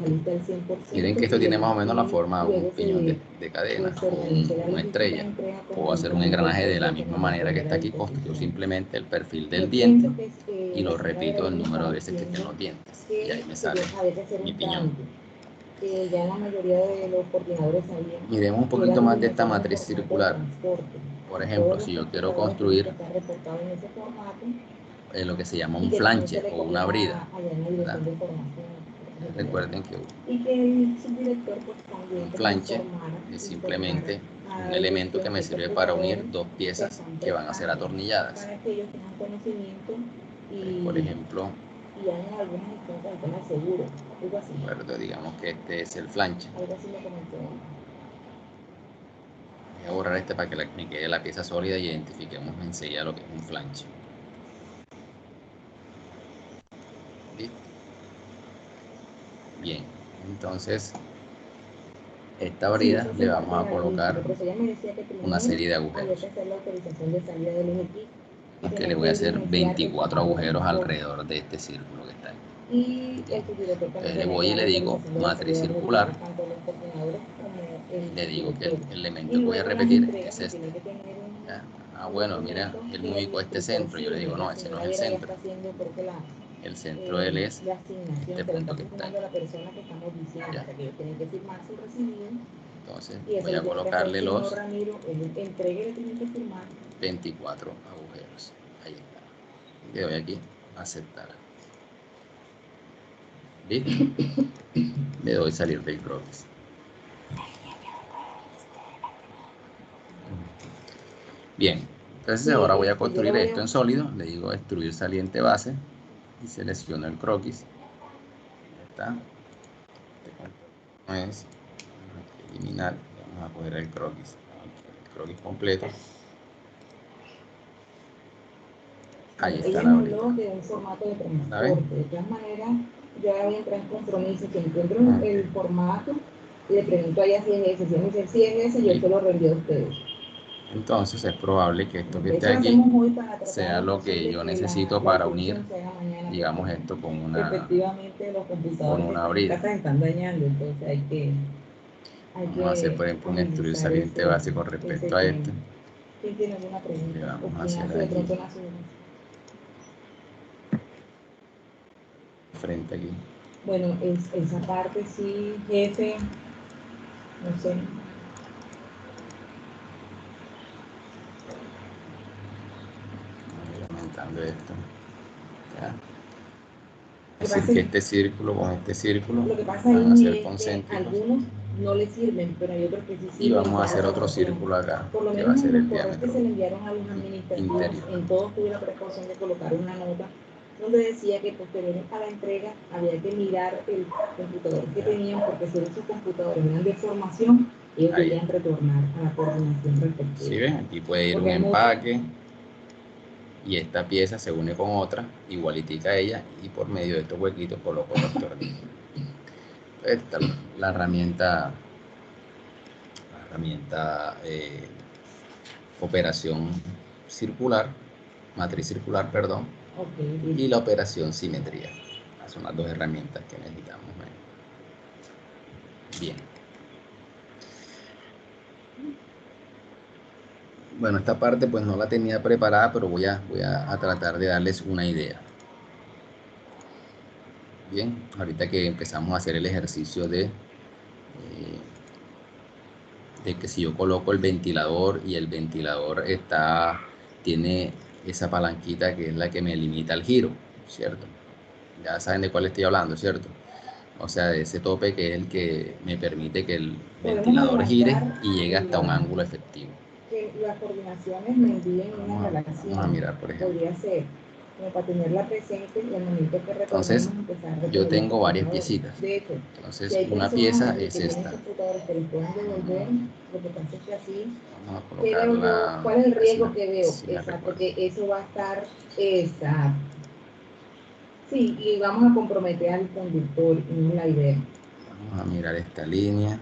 Miren que esto tiene más o menos la forma de un piñón de cadena o una estrella. Puedo hacer un engranaje de la misma manera que está aquí, construyo simplemente el perfil del diente y lo repito el número de veces que estén los dientes y ahí me sale mi piñón. Ya la mayoría de los coordinadores sabían. Miremos un poquito más de esta matriz circular. Por ejemplo, si yo quiero construir lo que se llama un flanche o una brida, ¿verdad? Recuerden que un flanche es simplemente un elemento que me sirve para unir dos piezas que van a ser atornilladas. Por ejemplo, bueno, digamos que este es el flanche. Voy a borrar este para que me quede la pieza sólida y identifiquemos enseguida lo que es un flanche. ¿Listo? Bien, entonces esta brida le vamos a colocar una serie de agujeros. Que le voy a hacer 24 agujeros alrededor de este círculo que está ahí. Entonces le voy y le digo matriz circular. Le digo que el elemento que voy a repetir es este. ¿Ya? Ah, bueno, mira, él me ubicó este centro. Yo le digo, no, ese no es el centro. El centro de él es este punto que está ahí. Ya. Entonces voy a colocarle los 24 agujeros. Ahí está. Le doy aquí, aceptar. ¿Listo? Le doy salir del croquis. Bien, entonces ahora voy a construir esto en sólido. Le digo extruir saliente base y selecciono el croquis. Ahí está. No es eliminar. Vamos a coger el croquis completo. Ahí está la brida. De un formato de transporte. De todas maneras, yo ahora voy a entrar en compromiso, que encuentro el formato y le pregunto a ella si es ese. Si me dice si es ese, yo se lo reenvío a ustedes. Entonces es probable que esto que esté aquí sea lo que yo necesito para unir, digamos, esto con una brida. Están dañando, entonces hay que vamos a hacer, por ejemplo, un extruir saliente base con respecto a este. ¿Quién tiene alguna pregunta? Le vamos a ¿Quién hacer hace de aquí, pronto una sugerencia? frente aquí. Bueno, esa parte sí, jefe, no sé. Voy aumentando esto. ¿Ya? Es decir, que este círculo con este círculo Lo que pasa van a ser ahí es que concéntricos. algunos no les sirven, pero hay otros que sí Y sirven. vamos a hacer otro círculo acá, Por lo que menos va a ser en el los correos que diámetro se le enviaron a los administrativos, interior. en todos tuve la precaución de colocar una nota donde decía que posterior a la entrega había que mirar el computador que tenían, porque si sus computadores eran de formación, ellos debían retornar a la coordinación respectiva. ¿Sí ven? Aquí puede ir un empaque y esta pieza se une con otra, igualitica a ella, y por medio de estos huequitos coloco los tornillos. Esta es la herramienta operación circular, matriz circular, perdón, y la operación simetría. Son las dos herramientas que necesitamos. Bien. Bueno, esta parte pues no la tenía preparada, pero voy a tratar de darles una idea. Bien, ahorita que empezamos a hacer el ejercicio de que si yo coloco el ventilador y el ventilador tiene esa palanquita que es la que me limita el giro, ¿cierto? Ya saben de cuál estoy hablando, ¿cierto? O sea, de ese tope que es el que me permite que el ventilador gire y llegue hasta un ángulo efectivo. Que las coordinaciones me envíen una relación. Vamos a mirar, por ejemplo. Podría ser como para tenerla presente y al momento que Entonces, yo tengo varias piecitas. De hecho, entonces, si hay una pieza es esta. computadores que les puedan devolver, lo que pasa es que así, vamos a colocarla. ¿cuál es el riesgo que veo? Sí, exacto, que eso va a estar exacto. Sí, y vamos a comprometer al conductor, y no es la idea. Vamos a mirar esta línea.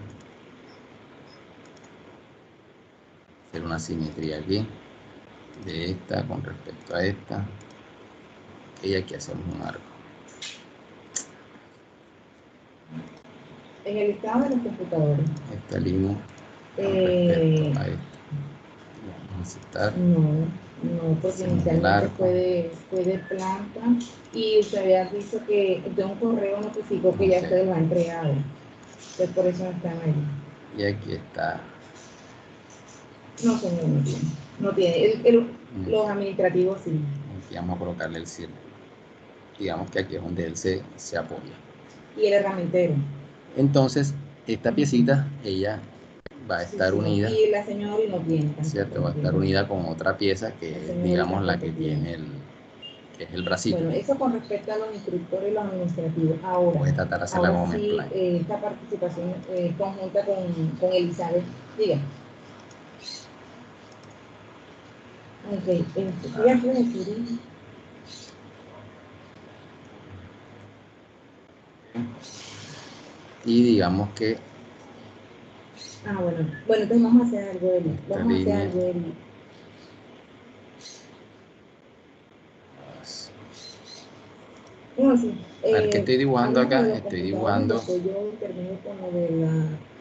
Hacer una simetría aquí. De esta con respecto a esta. Y aquí hacemos un arco. En el estado de los computadores. Esta línea con respecto a esta. Vamos a aceptar. No, porque inicialmente fue de planta y usted había visto que de un correo notificó que ya usted lo ha entregado. Entonces por eso no están ahí. Y aquí está. No, señor, no tiene. No tiene. Los administrativos sí. Aquí vamos a colocarle el círculo. Digamos que aquí es donde él se apoya. Y el herramientero. Entonces, esta piecita, ella va a estar unida. Y la señora no tiene. Cierto, va a estar unida con otra pieza que es, digamos, la que tiene que es el bracito. Bueno, eso con respecto a los instructores y los administrativos. Ahora, voy a tratar de hacerla como sí, esta participación conjunta con Elizabeth. Diga. Ok, voy a decir. Y digamos que. Bueno, entonces vamos a hacer algo de él. Vamos a hacer algo de él. No, sí. A ver, ¿qué estoy dibujando hablamos acá? de los Estoy computadores, dibujando después yo termino con lo de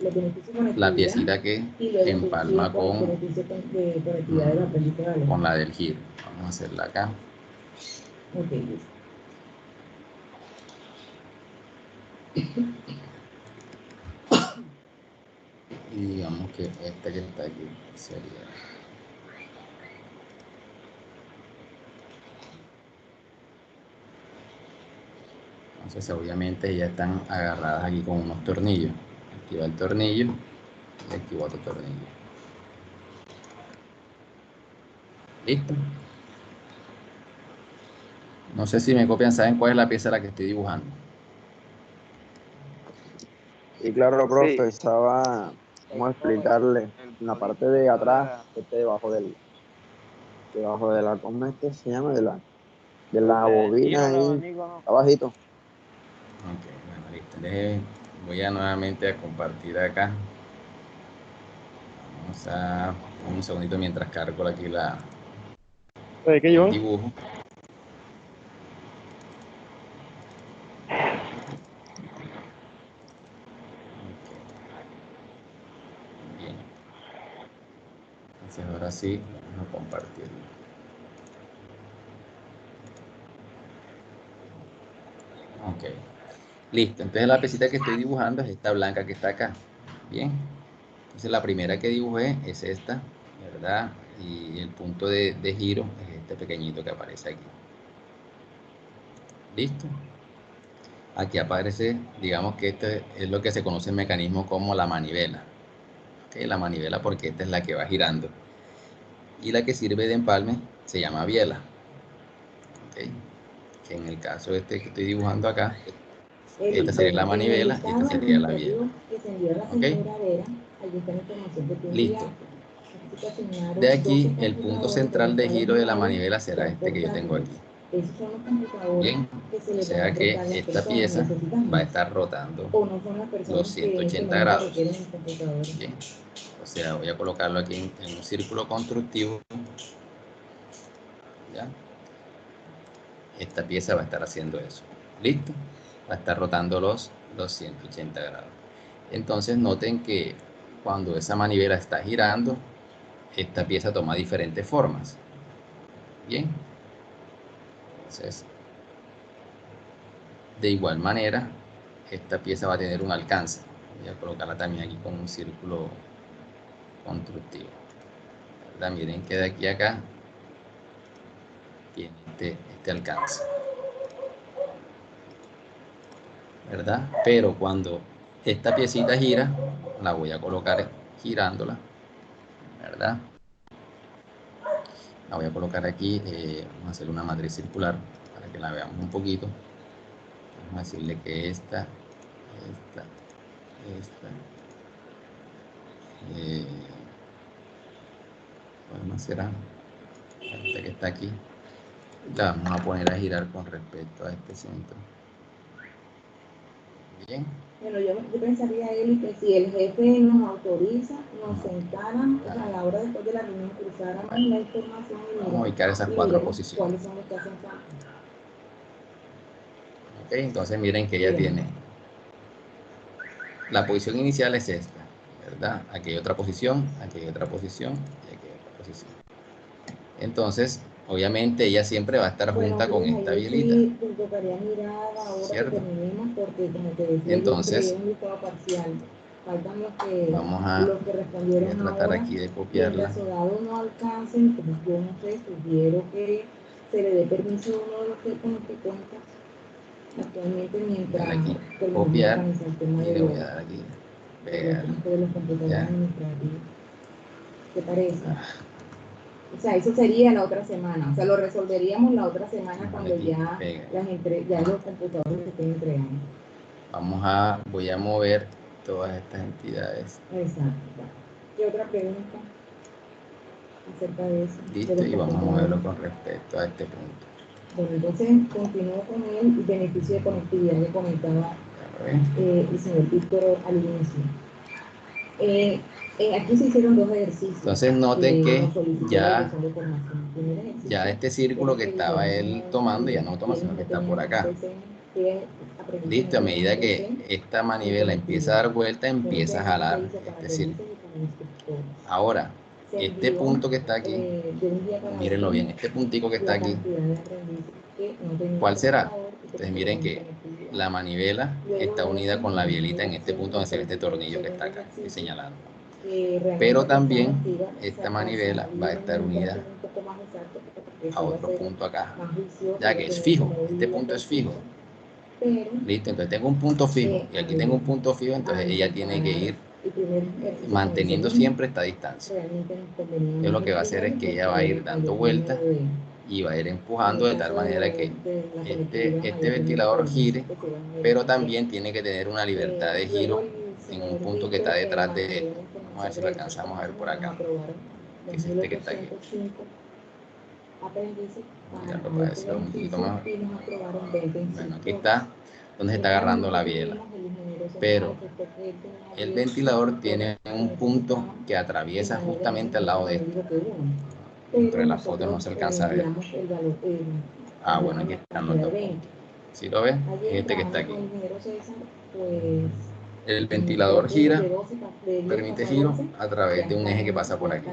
los beneficios de la conectividad piecita que y luego tú sigues empalma con los con, beneficios de conectividad de los aprendices de con la del giro. Vamos a hacerla acá. Ok, listo. Y digamos que esta que está aquí sería. Entonces obviamente ya están agarradas aquí con unos tornillos. Aquí va el tornillo y aquí va otro tornillo. ¿Listo? No sé si me copian, ¿saben cuál es la pieza a la que estoy dibujando? Y claro, Sí, profe, estaba, vamos a explicarle, en la parte de atrás, debajo de la, ¿cómo es que se llama? De la bobina ahí, abajito. Ok, bueno, listo. Voy a nuevamente a compartir acá. Vamos a un segundito mientras cargo aquí el dibujo. Bien. Entonces ahora sí, vamos a compartirlo. Ok. Listo. Entonces la piecita que estoy dibujando es esta blanca que está acá. Bien. Entonces la primera que dibujé es esta, ¿verdad? Y el punto de giro es este pequeñito que aparece aquí. ¿Listo? Aquí aparece, digamos que este es lo que se conoce el mecanismo como la manivela. ¿Okay? La manivela porque esta es la que va girando. Y la que sirve de empalme se llama biela. ¿Okay? Que en el caso este que estoy dibujando acá, esta sería la manivela y esta sería la biela. ¿Ok? Listo. De aquí, el punto central de giro de la manivela será este que yo tengo aquí. Bien, o sea que esta pieza va a estar rotando los 180 grados. Bien, o sea, voy a colocarlo aquí en un círculo constructivo. ¿Ya? Esta pieza va a estar haciendo eso. ¿Listo? Va a estar rotando los 180 grados. Entonces noten que cuando esa manivela está girando, esta pieza toma diferentes formas. Bien. Entonces, de igual manera, esta pieza va a tener un alcance. Voy a colocarla también aquí con un círculo constructivo. ¿Verdad? Miren que de aquí a acá tiene este alcance. ¿Verdad? Pero cuando esta piecita gira, la voy a colocar girándola, ¿verdad? La voy a colocar aquí, vamos a hacer una matriz circular para que la veamos un poquito. Vamos a decirle que esta, ¿cuál más será? Esta que está aquí, la vamos a poner a girar con respecto a este centro. Bien. Bueno, yo pensaría, Eli, que si el jefe nos autoriza, nos sentaran, o sea, a la hora después de la reunión, cruzáramos la información y vamos a ubicar esas cuatro posiciones. ¿Cuáles son los que hacen falta? Ok, entonces miren que ella tiene. La posición inicial es esta, ¿verdad? Aquí hay otra posición, aquí hay otra posición y aquí hay otra posición. Entonces, obviamente ella siempre va a estar junta con esta bielita. Sí, pues tocaría mirar ahora ¿cierto? que terminemos porque como te decía, entonces, yo un listado parcial. Faltan vamos a, los que respondieron voy a tratar ahora. aquí de Y en copiarla. caso dado no alcancen, pues yo no sé, sugiero que se le dé permiso a uno de los que con los que cuenta actualmente mientras Aquí, copiar el tema y le voy a dar aquí pegar. de los computadores Ya. administrativos. ¿Te parece? O sea, eso sería la otra semana. O sea, lo resolveríamos la otra semana cuando aquí, ya, ya los computadores estén entregando. Voy a mover todas estas entidades. Exacto. ¿Qué otra pregunta acerca de eso? Listo, y vamos a moverlo con respecto a este punto. Bueno, entonces continúo con el beneficio de conectividad que comentaba el señor Víctor al inicio. Aquí se hicieron dos ejercicios. Entonces noten que ya este círculo que estaba él tomando ya no toma, sino que está por acá. Listo, a medida que esta manivela empieza a dar vuelta, empieza a jalar este círculo. Ahora, este punto que está aquí, mírenlo bien, este puntico que está aquí, ¿cuál será? Entonces miren que la manivela está unida con la bielita en este punto donde se ve este tornillo que está acá señalado. Pero también esta manivela va a estar unida a otro punto acá, ya que es fijo, este punto es fijo. Listo, entonces tengo un punto fijo y aquí tengo un punto fijo, entonces ella tiene que ir manteniendo siempre esta distancia. Entonces lo que va a hacer es que ella va a ir dando vueltas y va a ir empujando de tal manera que este ventilador gire, pero también tiene que tener una libertad de giro en un punto que está detrás de él. Vamos a ver si lo alcanzamos a ver por acá, que es este que está aquí. Mirarlo para decirlo un poquito mejor. Bueno, aquí está donde se está agarrando la biela, pero el ventilador tiene un punto que atraviesa justamente al lado de esto. Entre las fotos no se alcanza a ver. Ah, bueno, aquí están los dos puntos. ¿Sí lo ves? Este que está aquí. El ventilador gira, permite giro a través de un eje que pasa por aquí.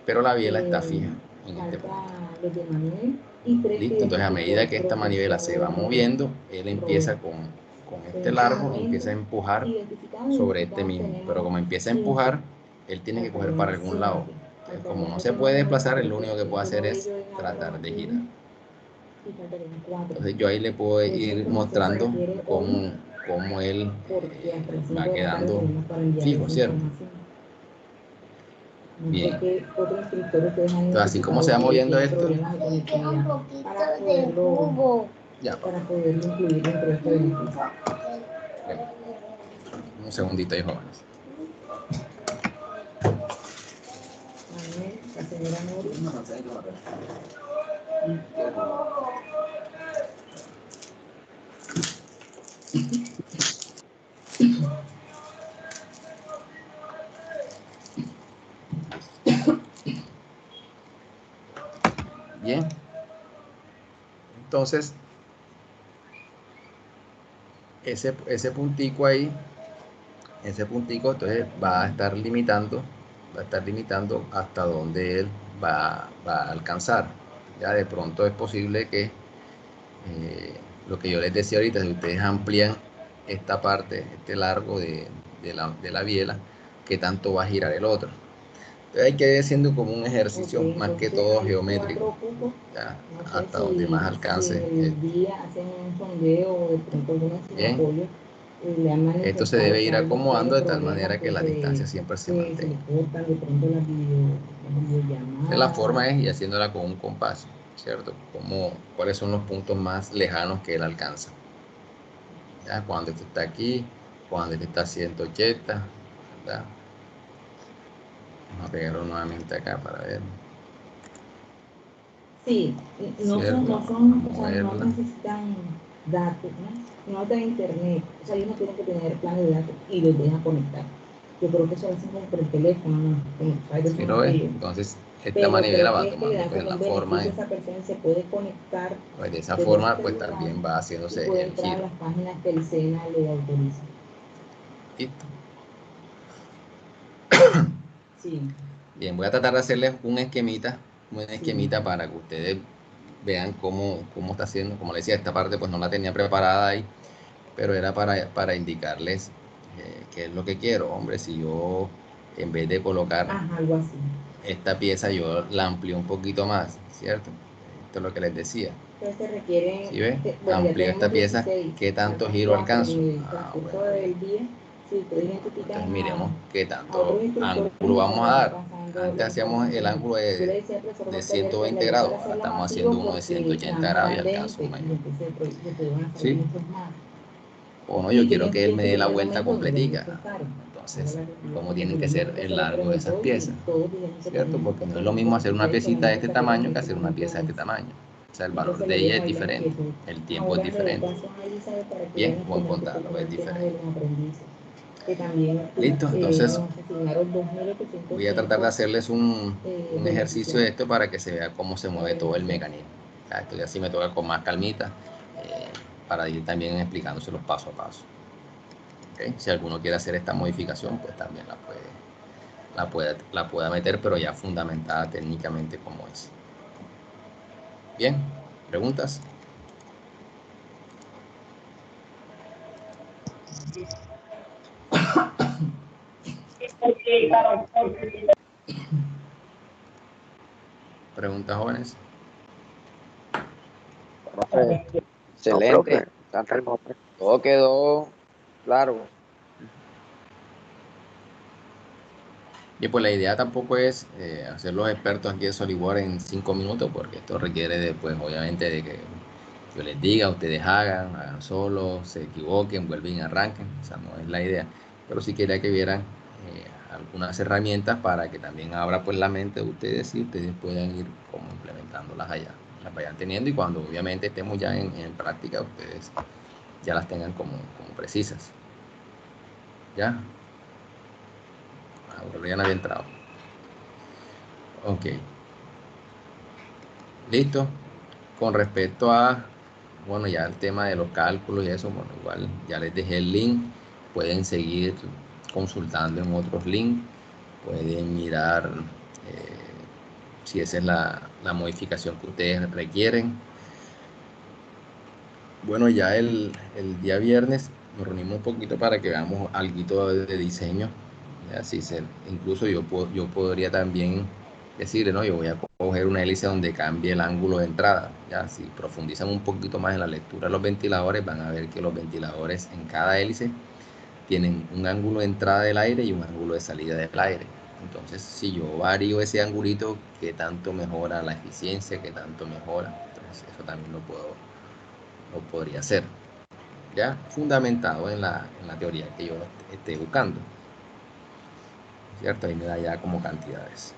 Pero la biela está fija en este punto. Listo, entonces a medida que esta manivela se va moviendo, él empieza con este largo, empieza a empujar sobre este mismo. Pero como empieza a empujar, él tiene que coger para algún lado. Entonces, como no se puede desplazar, él lo único que puede hacer es tratar de girar. Entonces yo ahí le puedo ir mostrando cómo él va quedando fijo, ¿cierto? Bien. Entonces, así como se va moviendo esto, un poquito de jugo. ya. Para poder incluir dentro de este beneficio. Un segundito ahí, jóvenes. Manuel, la señora Nuri. Bien. Entonces, ese puntico ahí, entonces va a estar limitando hasta donde él va a alcanzar. Ya de pronto es posible que lo que yo les decía ahorita, si ustedes amplían esta parte, este largo de la biela, que tanto va a girar el otro. Entonces hay que ir haciendo como un ejercicio más que todo geométrico, ya, hasta donde más alcance. Bien. Esto se debe ir acomodando de tal manera que la distancia siempre se mantenga. La forma es ir haciéndola con un compás, ¿cierto? ¿Cuáles son los puntos más lejanos que él alcanza? ¿Ya? Cuando este está aquí, cuando este está a 180, ¿verdad? Vamos a pegarlo nuevamente acá para ver. Sí, no necesitan datos, ¿no? No de internet, o sea, ellos no tienen que tener planes de datos y los dejan conectar. Yo creo que eso lo hacen como por el teléfono, ¿no? ¿Sí lo ves? Entonces, esta manivela va tomando pues, la forma. Esa persona se puede conectar. Pues de esa forma, pues también va haciéndose el giro. Las páginas que el SENA le autoriza. Listo. Sí. Bien, voy a tratar de hacerles un esquemita para que ustedes vean cómo está haciendo. Como les decía, esta parte pues no la tenía preparada ahí, pero era para indicarles qué es lo que quiero. Hombre, si yo en vez de colocar algo así, esta pieza, yo la amplío un poquito más, ¿cierto? Esto es lo que les decía. Entonces requiere, ¿Sí ven? Amplío esta pieza, ¿qué tanto giro alcanzo? Bueno. Entonces miremos qué tanto ángulo vamos a dar. Antes hacíamos el ángulo de 120 grados, ahora estamos haciendo uno de 180 grados y alcanzo un mayor. ¿Sí? O no, yo quiero que él me dé la vuelta completica. Entonces, ¿cómo tienen que ser el largo de esas piezas? ¿Cierto? Porque no es lo mismo hacer una piecita de este tamaño que hacer una pieza de este tamaño. O sea, el valor de ella es diferente, el tiempo es diferente. Bien, buen contarlo, es diferente. Listo, entonces voy a tratar de hacerles un ejercicio de esto para que se vea cómo se mueve todo el mecanismo. Esto ya sí me toca con más calmita. para ir también explicándoselos paso a paso. ¿Okay? Si alguno quiere hacer esta modificación, pues también la pueda meter, pero ya fundamentada técnicamente como es. Bien, ¿preguntas? ¿Preguntas, jóvenes? Profe, No, excelente. profe. Todo quedó claro. Y pues la idea tampoco es hacer los expertos aquí de SolidWorks en 5 minutos, porque esto requiere después, obviamente, de que yo les diga, ustedes hagan solo, se equivoquen, vuelven y arranquen. O sea, no es la idea. Pero sí quería que vieran algunas herramientas para que también abra pues la mente de ustedes y ustedes puedan ir como implementándolas allá. Las vayan teniendo y cuando obviamente estemos ya en práctica, ustedes ya las tengan como precisas. ¿Ya? Aureliana había entrado. Ok. Listo. Con respecto a, bueno, ya el tema de los cálculos y eso, bueno, igual ya les dejé el link. Pueden seguir consultando en otros links. Pueden mirar si esa es la modificación que ustedes requieren. Bueno, ya el día viernes nos reunimos un poquito para que veamos algo de diseño. Así incluso yo podría también decirle, no, yo voy a coger una hélice donde cambie el ángulo de entrada. Ya, si profundizan un poquito más en la lectura de los ventiladores, van a ver que los ventiladores en cada hélice tienen un ángulo de entrada del aire y un ángulo de salida del aire. Entonces, si yo varío ese angulito, ¿qué tanto mejora la eficiencia? ¿Qué tanto mejora? Entonces, eso también lo podría hacer. Ya fundamentado en la teoría que yo esté buscando. ¿Cierto? Ahí me da ya como cantidades.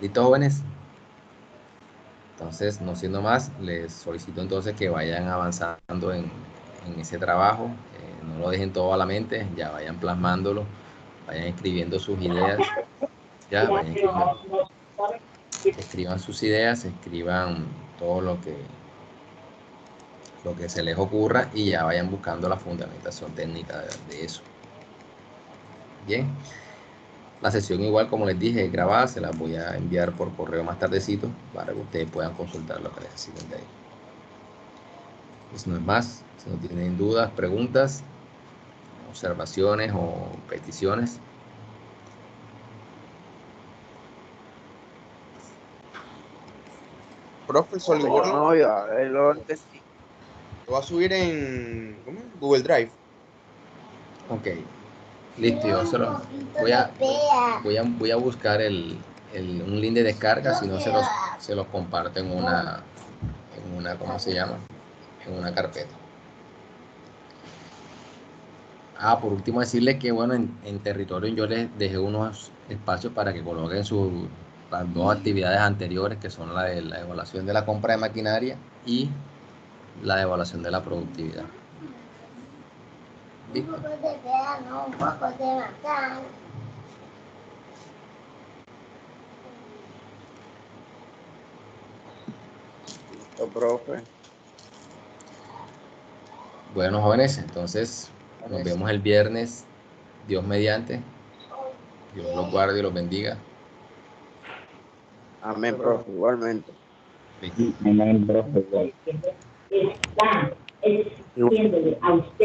¿Listo, jóvenes? Entonces, no siendo más, les solicito entonces que vayan avanzando en ese trabajo. No lo dejen todo a la mente, ya vayan plasmándolo, vayan escribiendo sus ideas. Ya, vayan escriban sus ideas, escriban todo lo que se les ocurra y ya vayan buscando la fundamentación técnica de eso. Bien. La sesión igual, como les dije, es grabada, se las voy a enviar por correo más tardecito para que ustedes puedan consultar lo que necesiten de ahí. Pues no es más, si no tienen dudas, preguntas, observaciones o peticiones. Profe, SolidWorks No, ya lo entendí. lo va a subir en ¿cómo es? Google Drive. Ok, listo, yo se lo voy a buscar un link de descarga, si no se los comparto en una, ¿cómo se llama? En una carpeta. Por último decirles que bueno, en territorio yo les dejé unos espacios para que coloquen las dos actividades anteriores, que son la de la evaluación de la compra de maquinaria y la de evaluación de la productividad. ¿Listo? Listo, profe. Bueno, jóvenes, entonces nos vemos el viernes, Dios mediante. Dios los guarde y los bendiga. Amén, profe, igualmente. Listo. Amén, profe. Igual.